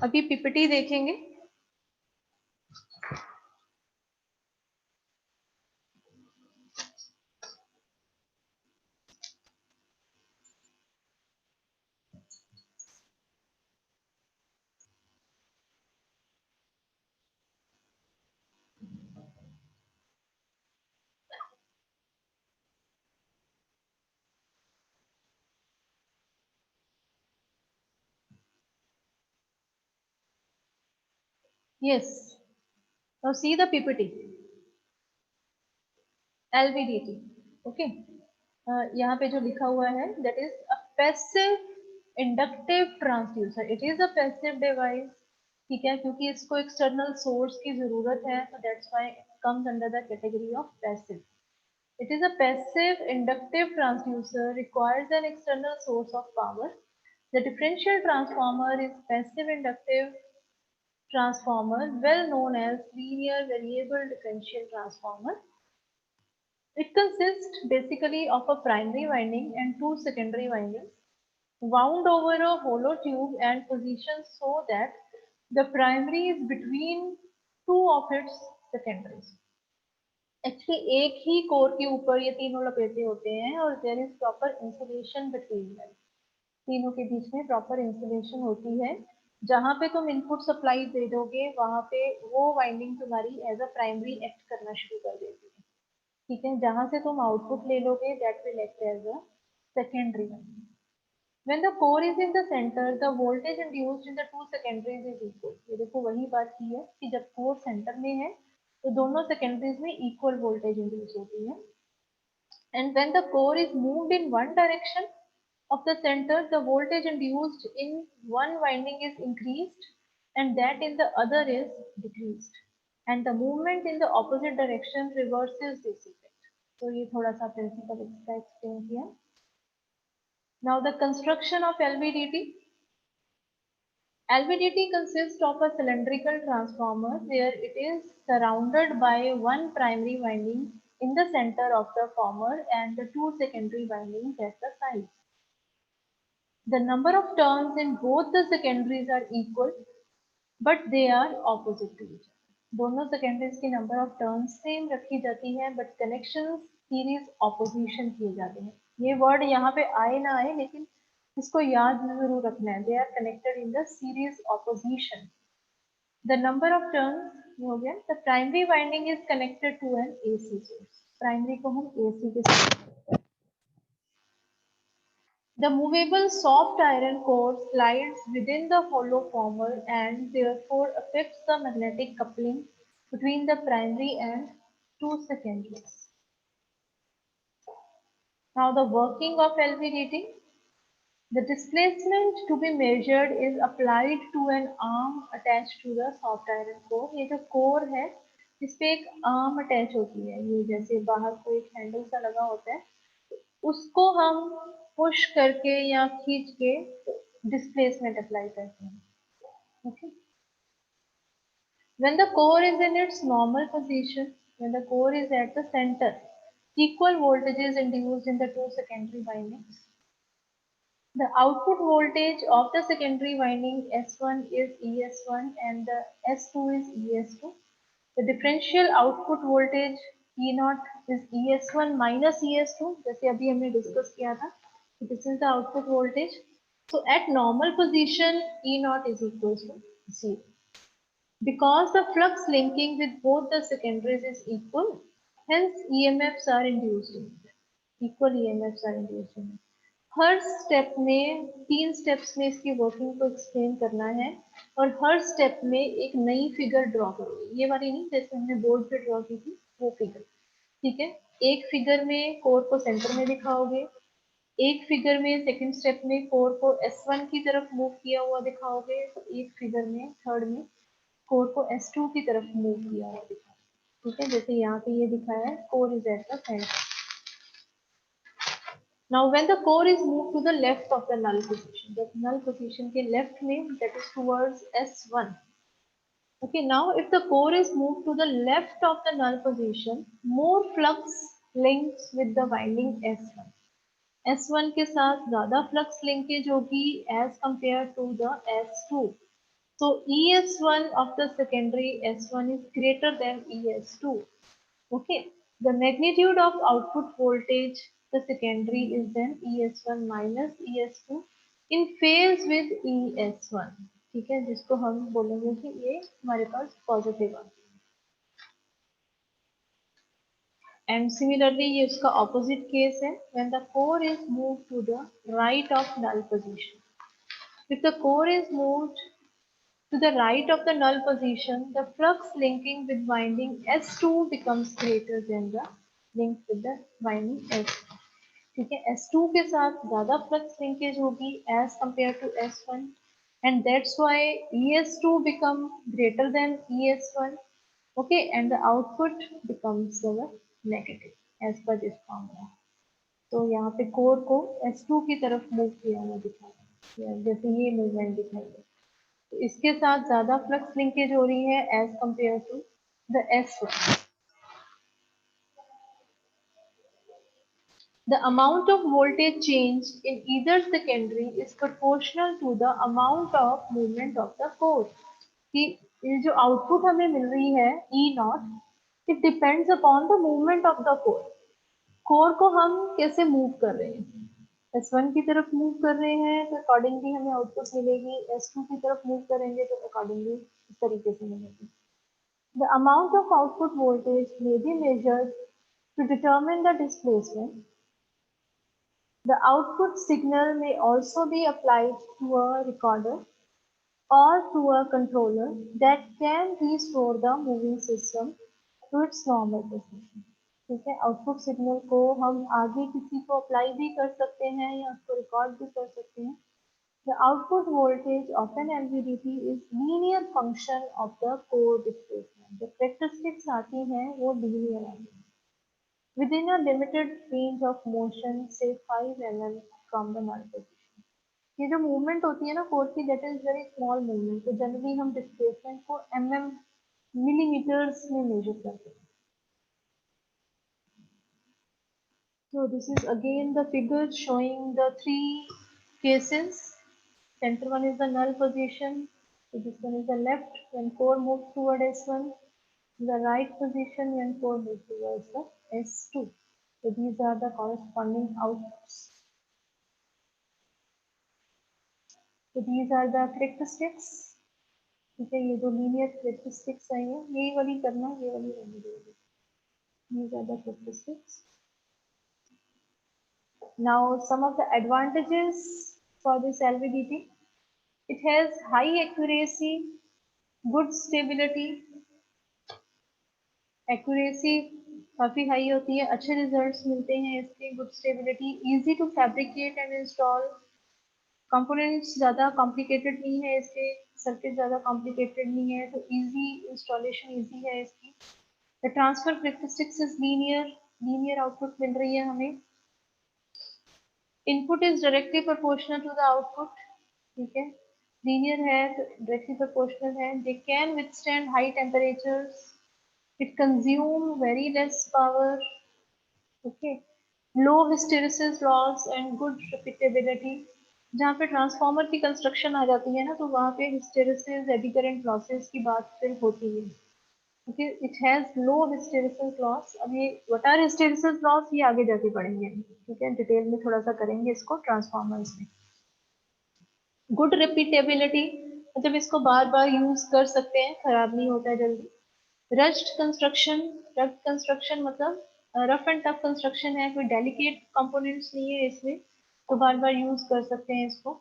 अभी पीपीटी देखेंगे. Yes. Now see the PPT. LVDT. Okay. यहाँ पे जो लिखा हुआ है that is a passive inductive transducer. It is a passive device. ठीक है, क्योंकि इसको एक्सटर्नल सोर्स की जरूरत है, तो that's why it comes under the category of passive. It is a passive inductive transducer, requires an external source of power. The differential transformer is passive inductive transformer, well known as linear variable differential transformer. It consists basically of a primary winding and two secondary windings wound over a hollow tube and positioned so that the primary is between two of its secondaries. Actually एक ही core के ऊपर ये तीनों लपेटे होते हैं और there is proper insulation between them. तीनों के बीच में प्रॉपर इंसुलेशन होती है. जहां पे तुम इनपुट सप्लाई दे दोगे वहां पे वो वाइंडिंग तुम्हारी एज अ प्राइमरी एक्ट करना शुरू कर देती है. ठीक है, जहां से तुम आउटपुट ले लोगे that will act as a secondary winding. When the core is in the center, the voltage induced in the two secondaries is equal. ये देखो वही बात की है कि जब कोर सेंटर में है तो दोनों सेकेंडरीज में इक्वल वोल्टेज इंड्यूस होती है. And when the core is moved in one direction of the center, the voltage induced in one winding is increased and that in the other is decreased. And the movement in the opposite direction reverses this effect. तो ये थोड़ा सा principal इसका explain किया. Now the construction of LVDT. LVDT consists of a cylindrical transformer where it is surrounded by one primary winding in the center of the former and the two secondary windings at the sides. The number of turns in both the secondaries are equal, but they are opposite to each other. दोनों secondaries की number of turns same रखी जाती है, but connections series opposition किए जाते हैं. ये word यहाँ पे आए ना आए, लेकिन इसको याद जरूर रखना है, they are connected in the series opposition. The number of turns हो गया, the primary winding is connected to an AC source, primary को हम एसी के साथ। The movable soft iron core slides within the hollow former and therefore affects the magnetic coupling between the primary and two secondaries. Now the working of LVDT. The displacement to be measured is applied to an arm attached to the soft iron core. ये जो core है, इस पे एक arm attach होती है, ये जैसे बाहर कोई एक हैंडल सा लगा होता है, उसको हम पुश करके या खींच के डिस्प्लेसमेंट अप्लाई करते हैं। Okay, when the core is in its normal position, when the core is at the center, equal voltage is induced in the two secondary windings. The output voltage of the secondary winding S1 is ES1 and the S2 is ES2. The differential output voltage E0 is ES1 minus ES2, जैसे अभी हमने discuss किया था. This is the output voltage. So at normal position, E0 is equal to 0. Because the flux linking with both the secondaries is equal, hence EMFs are induced in it. Equal EMFs are induced in it. Her step में 3 steps में इसकी working को explain करना है और हर step में एक नई फिगर ड्रॉ करोगे, ये वाली नहीं जैसे हमने बोर्ड पे ड्रॉ की थी वो फिगर, ठीक है। एक फिगर में कोर को सेंटर में दिखाओगे, एक फिगर में सेकंड स्टेप में कोर को S1 की तरफ मूव किया हुआ दिखाओगे, तो एक फिगर में थर्ड में कोर को S2 की तरफ मूव किया हुआ दिखाओगे, ठीक है। जैसे यहाँ पे ये दिखाया है, core is at the centre. Now when the core is moved to the left of the null position, the null position के left में, that is towards S1. Okay, now if the core is moved to the left of the null position, more flux links with the winding S1. S1 के साथ ज़्यादा flux linkage होगी as compared to the S2. So ES1 of the secondary S1 is greater than ES2. Okay, the magnitude of output voltage the secondary is then ES1 minus ES2 in phase with ES1, ठीक है, जिसको हम बोलेंगे कि ये हमारे पास positive है। And similarly ये उसका opposite case है, when the core is moved to the right of null position. If the core is moved to the right of the null position, the flux linking with winding S2 becomes greater than the link with the winding S1. ठीक है, S2 के साथ ज़्यादा flux linkage होगी as compared to S1, and that's why ES2 become greater than ES1. Okay, and the output becomes our negative as per this formula. तो यहाँ पे core को S2 की तरफ मूव किया हुआ दिखाया है, जैसे ये मूवमेंट दिखाई है, तो इसके साथ ज्यादा फ्लक्स लिंकेज हो रही है as compare to the S1. The amount of voltage change in either secondary is proportional to the amount of movement of the core. कि ये जो आउटपुट हमें मिल रही है E0, it depends upon the movement of the core. Core को हम कैसे move कर रहे हैं, S1 की तरफ मूव कर रहे हैं तो अकॉर्डिंगली हमें आउटपुट मिलेगी, S2 की तरफ मूव करेंगे तो अकॉर्डिंगली इस तरीके से मिलेगी। The amount of output voltage may be measured to determine the displacement. The output signal may also be applied to a recorder or to a controller that can restore the moving system to its normal position. ठीक है, output signal को हम आगे किसी को apply भी कर सकते हैं या उसको रिकॉर्ड भी कर सकते हैं। The output voltage of an LVDT is linear function of the core displacement. जो characteristics आती हैं वो linear आती हैं। Within a limited range of motion, say 5 mm from the null position. ये जो मूवमेंट होती है ना कोर की, that is very small movement. तो जनरली हम डिस्प्लेसमेंट को मिलीमीटर्स में मेजर करते हैं। So this is again the figure showing the 3 cases. Center one is the null position. So this one is the left when core moves toward S1. The right position when core moves towards the S2. So these are the corresponding outputs. So these are the characteristics. ठीक है, ये जो linear characteristics आई हैं, यही वाली करना, ये वाली रहने दो। These are the characteristics. Now some of the advantages for this LVDT. It has high accuracy, good stability. Accuracy काफी हाई होती है, अच्छे रिजल्ट्स मिलते हैं इसके, good stability, easy to fabricate and install, components ज़्यादा कॉम्प्लिकेटेड नहीं है इसके, सर्किट ज़्यादा कॉम्प्लिकेटेड नहीं है, तो इजी इंस्टॉलेशन इजी है इसकी। The transfer characteristics is linear output मिल रही है हमें। Input is directly proportional to the output, ठीक है, लीनियर है तो डायरेक्टली प्रोपोर्शनल है। They can withstand high temperatures, it consume very less power, okay, low hysteresis loss and good repeatability। जहाँ पे ट्रांसफार्मर की कंस्ट्रक्शन आ जाती है ना, तो वहाँ पे हिस्टेरेसिस एडी करंट लॉसेस की बात फिर होती है। Okay, it has low hysteresis loss. अब ये व्हाट आर हिस्टेरेसिस लॉस, ये आगे जाके पढ़ेंगे, ठीक है, डिटेल में थोड़ा सा करेंगे इसको ट्रांसफार्मर्स में। गुड रिपीटेबिलिटी, मतलब इसको बार बार यूज कर सकते हैं, खराब नहीं होता है जल्दी। रस्ट कंस्ट्रक्शन मतलब रफ एंड टफ कंस्ट्रक्शन है, कोई डेलिकेट कंपोनेंट्स नहीं है इसमें, तो बार बार यूज कर सकते हैं इसको।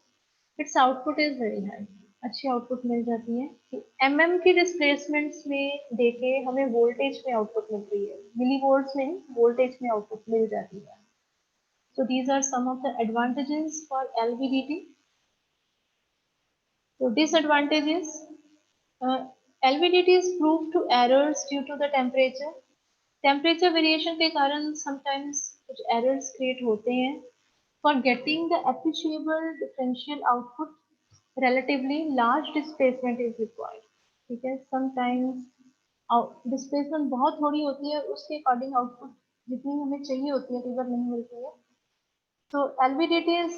It's output is very high, अच्छी आउटपुट मिल जाती है। एमएम की डिस्प्लेसमेंट्स में देखे हमें वोल्टेज में आउटपुट मिल रही है, मिली वोल्ट्स में नहीं, वोल्टेज में आउटपुट मिल जाती है। So these are some of the advantages for LVDT. So disadvantages, LVDT is prone to errors due to the temperature. Temperature variation के कारण समटाइम्स कुछ एरर्स क्रिएट होते हैं। For getting the appreciable differential output relatively large displacement is required, ठीक है, sometimes displacement बहुत थोड़ी होती है, उसके अकॉर्डिंग आउटपुट जितनी हमें चाहिए होती है कई बार नहीं मिलती है। तो LVDT is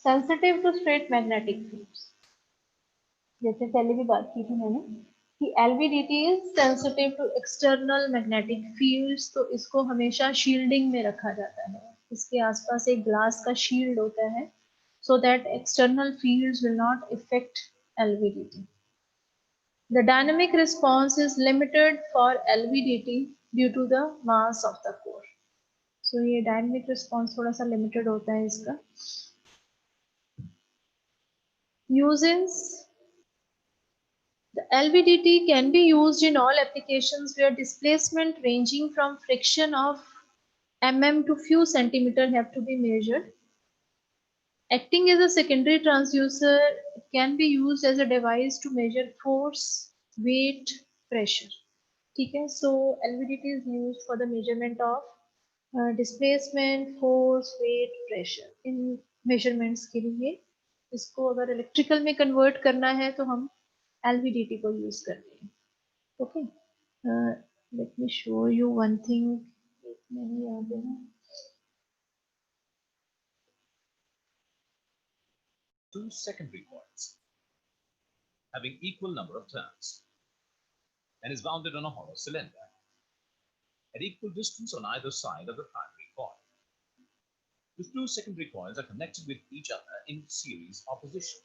sensitive to straight magnetic fields, जैसे पहले भी बात की थी मैंने कि LVDT is sensitive to external magnetic fields, तो इसको हमेशा शील्डिंग में रखा जाता है, इसके आसपास एक ग्लास का शील्ड होता है, so that external fields will not affect LVDT. The dynamic response is limited for LVDT due to the mass of the core. So ये dynamic response थोड़ा सा limited होता है इसका। Uses, the LVDT can be used in all applications where displacement ranging from fraction of mm to few centimeter have to be measured. Acting as a secondary transducer, it can be used as a device to measure force, weight, pressure. ठीक है, so LVDT is used for the measurement of displacement, force, weight, pressure. In measurements के लिए इसको अगर electrical में convert करना है तो हम LVDT को use करते हैं। Okay, let me show you one thing. मैंने याद है ना, two secondary coils having equal number of turns and is wounded on a hollow cylinder at equal distance on either side of the primary coil. The two secondary coils are connected with each other in series opposition,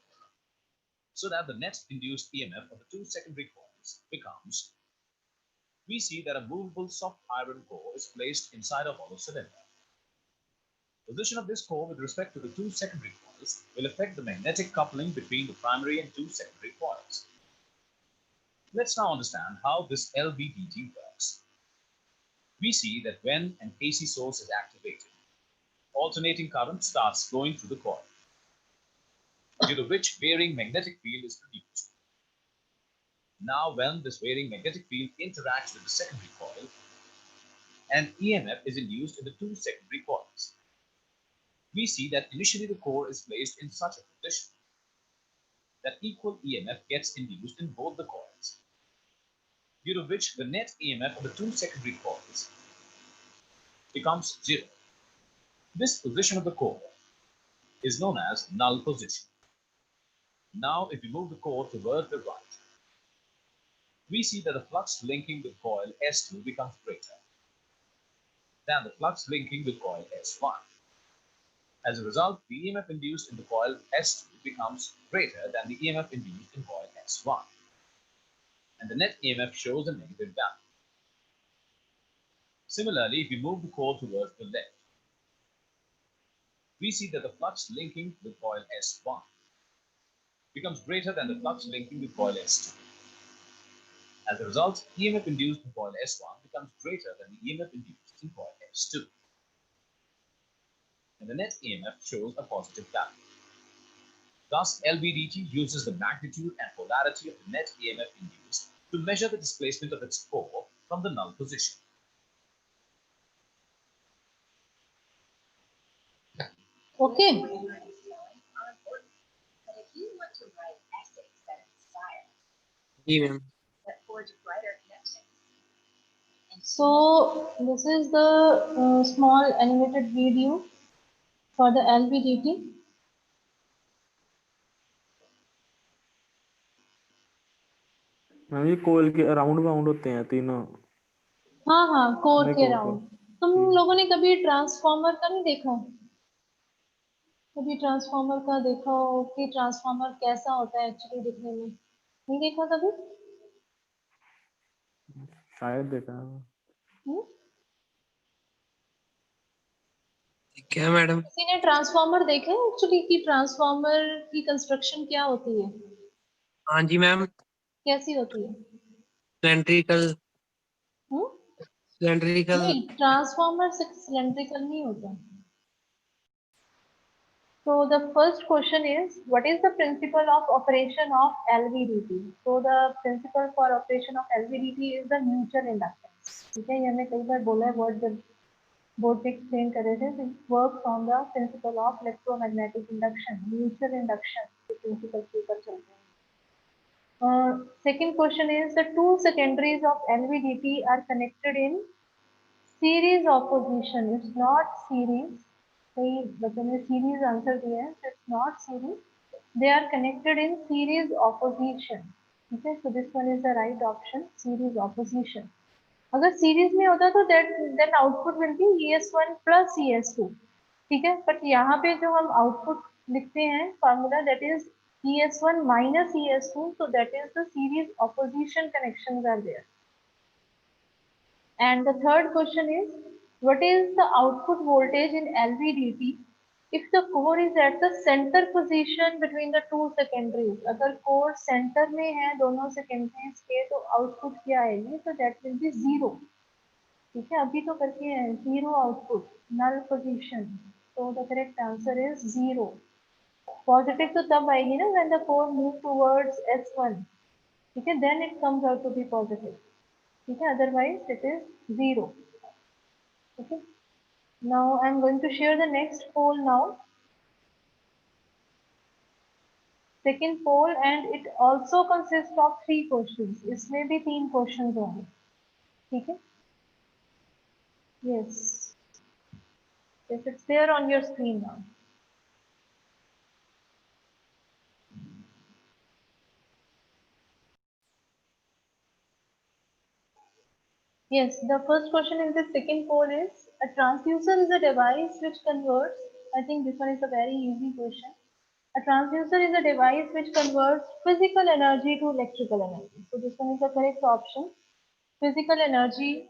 so that the net induced EMF of the two secondary coils becomes, we see that a movable soft iron core is placed inside a hollow cylinder. Position of this core with respect to the two secondary coils will affect the magnetic coupling between the primary and two secondary coils. Let's now understand how this LVDT works. We see that when an AC source is activated, alternating current starts flowing through the coil, due to which varying magnetic field is produced. Now, when this varying magnetic field interacts with the secondary coil, an EMF is induced in the two secondary coils. We see that initially the core is placed in such a position that equal EMF gets induced in both the coils, due to which the net EMF of the two secondary coils becomes zero. This position of the core is known as null position. Now, if we move the core toward the right, we see that the flux linking the coil S2 becomes greater than the flux linking the coil S1. As a result, the EMF induced in the coil S2 becomes greater than the EMF induced in coil S1. And the net EMF shows a negative value. Similarly, if we move the core towards the left, we see that the flux linking with coil S1 becomes greater than the flux linking with coil S2. As a result, EMF induced in coil S1 becomes greater than the EMF induced in coil S2. And the net EMF shows a positive value. Thus, LVDT uses the magnitude and polarity of the net EMF induced to measure the displacement of its core from the null position. Okay. But if you want to write essays that inspire, जी ma'am that forge brighter connections, and So this is the small animated video for the LVDT. Ma'am ये कोयल के around bound होते हैं तीनों। हाँ हाँ, core नहीं, के core अराउंड। को। तुम ठीक। लोगों ने कभी ट्रांसफॉर्मर का नहीं देखा? कभी ट्रांसफॉर्मर का देखा हो कि ट्रांसफॉर्मर कैसा होता है एक्चुअली दिखने में? नहीं देखा कभी? शायद देखा है। हम्म? क्या मैडम? किसी ने ट्रांसफॉर्मर देखे एक्चुअली कि ट्रांसफॉर्मर की कंस्ट्रक्शन क्या होती है? हाँ जी मैम, कैसी होती है? सिलेंड्रिकल हम्म? सिलेंड्रिकल नहीं, ट्रांसफॉर्मर सिलेंड्रिकल नहीं होता। So the first question is, what is the principle of operation of LVDT? So the principle for operation of LVDT is the mutual inductance. ठीक है, ये हमने कई बार बोला है, वर्ड जब बोर्ड पे एक्सप्लेन कर रहे थे, works on the principle of electromagnetic induction, mutual induction के प्रिंसिपल के ऊपर चलते हैं। Second question is, the two secondaries of LVDT are connected in series opposition. It's not series. कई बच्चों ने सीरीज आंसर दिया है, it's not series, they are connected in series opposition. ठीक है, so this one is the right option, series opposition. अगर series में होता तो then output will be ES1 plus ES2। ठीक है, बट यहाँ पे जो हम आउटपुट लिखते हैं formula, that is ES1 minus ES2, so that is the series opposition connections are there. And the third question is, what is the output voltage in LVDT if the core is at the center position between the two secondaries? अगर core center में है दोनों secondaries के, तो output क्या आएगी? तो that will be 0. ठीक है, अभी तो करके है 0 output, null position. So the correct answer is 0. Positive तो तब आएगी ना when the core move towards S1. ठीक है, then it comes out to be positive. Okay, otherwise it is 0. Okay, now I'm going to share the next poll now. Second poll, and it also consists of 3 questions. इसमें भी 3 questions होंगे. ठीक है? Yes. Yes, it's there on your screen now. Yes, the first question in the second poll is, a transducer is a device which converts, I think this one is a very easy question. A transducer is a device which converts physical energy to electrical energy. So this one is the correct option, physical energy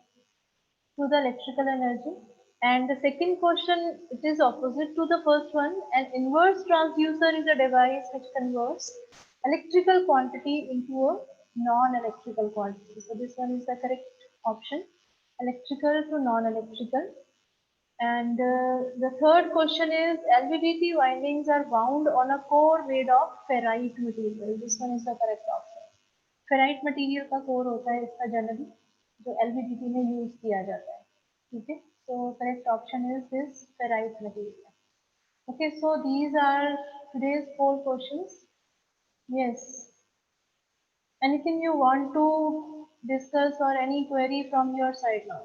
to the electrical energy. And the second question, it is opposite to the first one. An inverse transducer is a device which converts electrical quantity into a non-electrical quantity. So this one is the correct option, electrical to non-electrical. And the third question is, LVDT windings are wound on a core made of ferrite material. This one is the correct option. Ferrite material का core होता है इसका generally, जो LVDT में use किया जाता है. ठीक है, so correct option is this ferrite material. Okay, so these are today's 4 questions. Yes. Anything you want to discuss or any query from your side now?